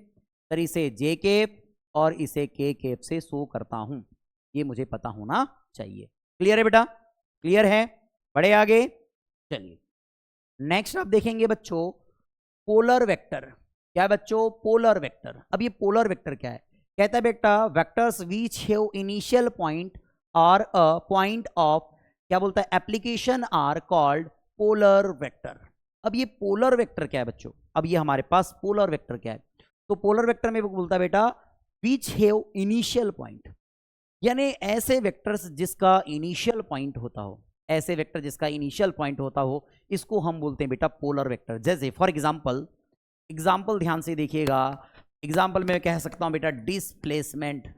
सर इसे जे कैप और इसे के कैप से शो करता हूं। ये मुझे पता होना चाहिए। क्लियर है बेटा? क्लियर है? बढ़े आगे, चलिए नेक्स्ट आप देखेंगे बच्चों पोलर वेक्टर। क्या है बच्चों? Polar vector. अब ये पोलर वेक्टर क्या है? कहता है बेटा vectors which have initial point और अ पॉइंट ऑफ क्या बोलता है application are called polar vector. अब ये पोलर वेक्टर क्या है बच्चों? अब ये हमारे पास पोलर वेक्टर क्या है? तो पोलर वेक्टर में बोलता है बेटा विच हैव इनिशियल पॉइंट, यानी ऐसे वेक्टर्स जिसका इनिशियल पॉइंट होता हो, ऐसे वेक्टर जिसका इनिशियल पॉइंट होता हो, इसको हम बोलते हैं बेटा पोलर वेक्टर। जैसे फॉर एग्जाम्पल ध्यान से देखिएगा, एग्जाम्पल में कह सकता हूं बेटा डिस्प्लेसमेंट,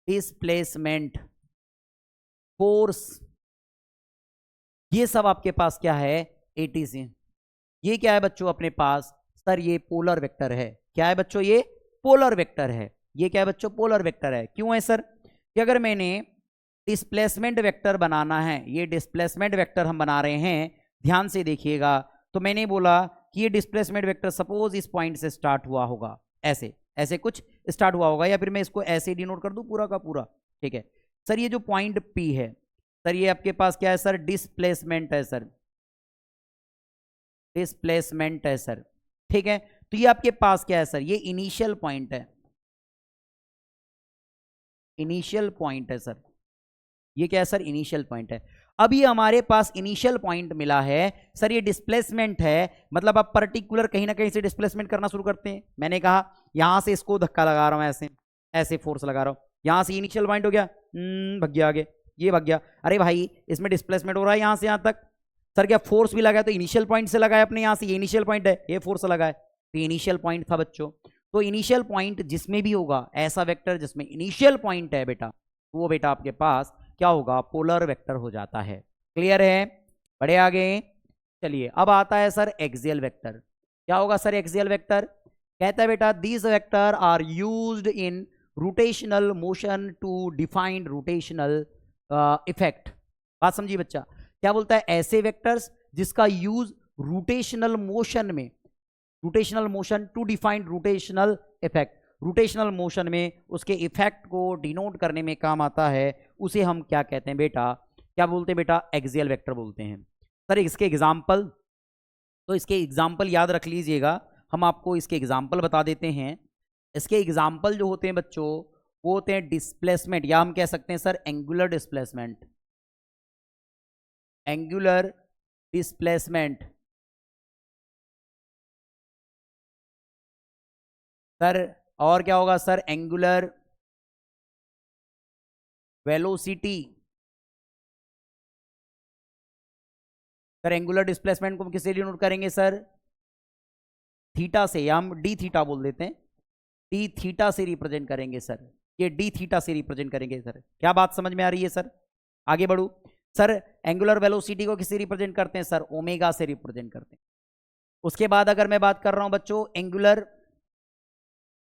डिस्प्लेसमेंट, फोर्स, ये सब आपके पास क्या है? एटीसी। ये क्या है बच्चों अपने पास? सर ये पोलर वेक्टर है। क्या है बच्चों? ये पोलर वेक्टर है। ये क्या है बच्चों? पोलर वेक्टर है। क्यों है सर? कि अगर मैंने डिस्प्लेसमेंट वेक्टर बनाना है, ये डिस्प्लेसमेंट वेक्टर हम बना रहे हैं, ध्यान से देखिएगा, तो मैंने बोला कि ये डिस्प्लेसमेंट वेक्टर सपोज इस पॉइंट से स्टार्ट हुआ होगा, ऐसे ऐसे कुछ स्टार्ट हुआ होगा, या फिर मैं इसको ऐसे डिनोट कर दूं पूरा का पूरा। ठीक है सर, ये जो पॉइंट P है सर, ये आपके पास क्या है सर? डिस्प्लेसमेंट है सर, डिस्प्लेसमेंट है सर। ठीक है, तो ये आपके पास क्या है सर, ये इनिशियल पॉइंट है, इनिशियल पॉइंट है सर, ये क्या है सर, इनिशियल पॉइंट है। अब ये हमारे पास इनिशियल पॉइंट मिला है सर, ये डिस्प्लेसमेंट है, मतलब आप पर्टिकुलर कहीं ना कहीं से डिस्प्लेसमेंट करना शुरू करते हैं। मैंने कहा यहां से इसको धक्का लगा रहा हूं, ऐसे ऐसे फोर्स लगा रहा हूं, यहां से इनिशियल पॉइंट हो गया, भग गया आगे, ये भग गया, अरे भाई इसमें डिस्प्लेसमेंट हो रहा है यहां से यहां तक, सर क्या फोर्स भी लगा है, तो इनिशियल पॉइंट से लगाया अपने, यहां से ये इनिशियल पॉइंट है, ये फोर्स लगा है, तो इनिशियल पॉइंट था बच्चों। तो इनिशियल पॉइंट जिसमें भी होगा, ऐसा वेक्टर जिसमें इनिशियल पॉइंट है बेटा, वो बेटा आपके पास क्या होगा, पोलर वेक्टर हो जाता है। क्लियर है, बढ़े आगे। चलिए अब आता है सर एक्सियल वेक्टर। क्या होगा सर एक्सियल वेक्टर, कहता है बेटा these vector are used in rotational motion to defined rotational effect. बात समझिए बच्चा, क्या बोलता है, ऐसे वेक्टर्स जिसका यूज रोटेशनल मोशन में, rotational motion to defined rotational effect, rotational motion में उसके इफेक्ट को डिनोट करने में काम आता है, उसे हम क्या कहते हैं बेटा, क्या बोलते हैं बेटा, एक्सियल वेक्टर बोलते हैं। सर इसके एग्जाम्पल, तो इसके एग्जाम्पल याद रख लीजिएगा, हम आपको इसके एग्जाम्पल बता देते हैं। इसके एग्जाम्पल जो होते हैं बच्चों, वो होते हैं डिस्प्लेसमेंट, या हम कह सकते हैं sir angular displacement, angular displacement. Sir और क्या होगा sir, angular velocity. Sir angular displacement को किससे डिनोट करेंगे सर, थीटा से, या हम डी थीटा बोल देते हैं, डी थीटा से रिप्रेजेंट करेंगे सर, ये डी थीटा से रिप्रेजेंट करेंगे सर। क्या बात समझ में आ रही है सर, आगे बढ़ू। सर एंगुलर वेलोसिटी को किससे रिप्रेजेंट करते हैं सर, ओमेगा से रिप्रेजेंट करते हैं। उसके बाद अगर मैं बात कर रहा हूं बच्चों angular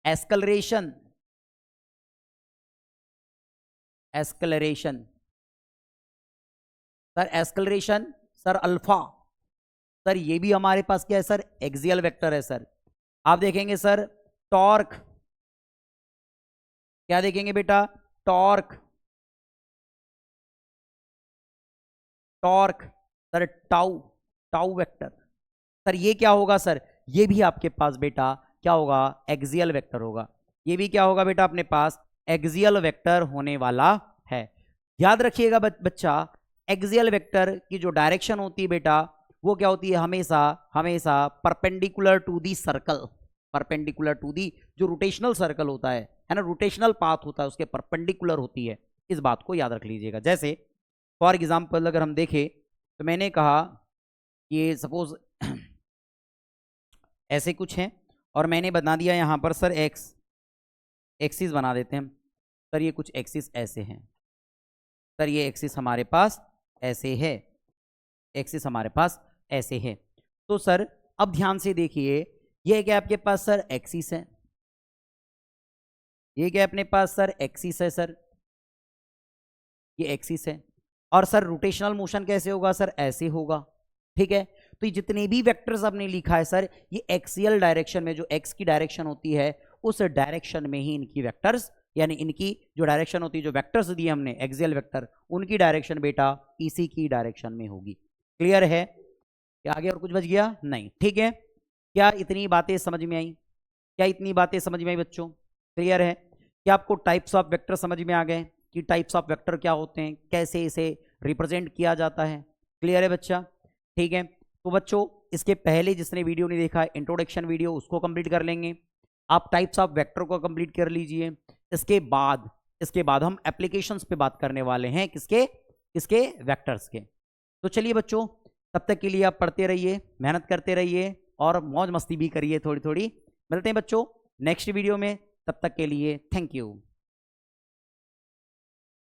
acceleration, acceleration, sir acceleration sir alpha, sir ये भी हमारे पास क्या है सर, एक्सियल वेक्टर है सर। आप देखेंगे सर टॉर्क, क्या देखेंगे बेटा, torque, torque sir tau, tau vector, sir ये क्या होगा सर, ये भी आपके पास बेटा क्या होगा, एक्सियल वेक्टर होगा, ये भी क्या होगा बेटा अपने पास, एक्सियल वेक्टर होने वाला है। याद रखिएगा बच्चा, एक्सियल वेक्टर की जो डायरेक्शन होती है बेटा, वो क्या होती है, हमेशा हमेशा perpendicular to the circle, perpendicular to the जो रोटेशनल सर्कल होता है ना, रोटेशनल पाथ होता है उसके परपेंडिकुलर होती है, इस बात को याद रख लीजिएगा। जैसे फॉर एग्जाम्पल अगर हम देखें, तो मैंने कहा ये सपोज ऐसे कुछ है, और मैंने बना दिया यहाँ पर सर एक्स, एक्सिस बना देते हैं सर, ये कुछ एक्सिस ऐसे हैं सर, ये एक्सिस हमारे पास ऐसे है, एक्सिस हमारे पास ऐसे है। तो सर अब ध्यान से देखिए, ये क्या आपके पास सर एक्सिस है, ये क्या अपने पास सर एक्सिस है सर, ये एक्सिस है, और सर रोटेशनल मोशन कैसे होगा सर, ऐसे होगा, ठीक है। तो ये जितने भी वेक्टर्स आपने लिखा है सर, ये एक्सियल डायरेक्शन में, जो एक्स की डायरेक्शन होती है उस डायरेक्शन में ही इनकी वेक्टर्स, यानी इनकी जो डायरेक्शन होती है, जो वेक्टर्स दिए हमने एक्सियल वेक्टर, उनकी डायरेक्शन बेटा इसी की डायरेक्शन में होगी। क्लियर है, क्या आगे और कुछ बच गया, नहीं, ठीक है। क्या इतनी बातें समझ में आई, क्या इतनी बातें समझ में आई बच्चों, क्लियर है। क्या आपको टाइप्स ऑफ वेक्टर समझ में आ गए कि टाइप्स ऑफ वेक्टर क्या होते हैं, कैसे इसे रिप्रेजेंट किया जाता है, क्लियर है बच्चा, ठीक है। तो बच्चों इसके पहले जिसने वीडियो नहीं देखा है, इंट्रोडक्शन वीडियो, उसको कंप्लीट कर लेंगे, आप टाइप्स ऑफ वेक्टर को कंप्लीट कर लीजिए। इसके बाद हम एप्लीकेशंस पे बात करने वाले हैं, किसके, किसके, वेक्टर्स के। तो चलिए बच्चों, तब तक के लिए आप पढ़ते रहिए, मेहनत करते रहिए, और मौज मस्ती भी करिए थोड़ी थोड़ी। मिलते हैं बच्चों नेक्स्ट वीडियो में, तब तक के लिए थैंक यू।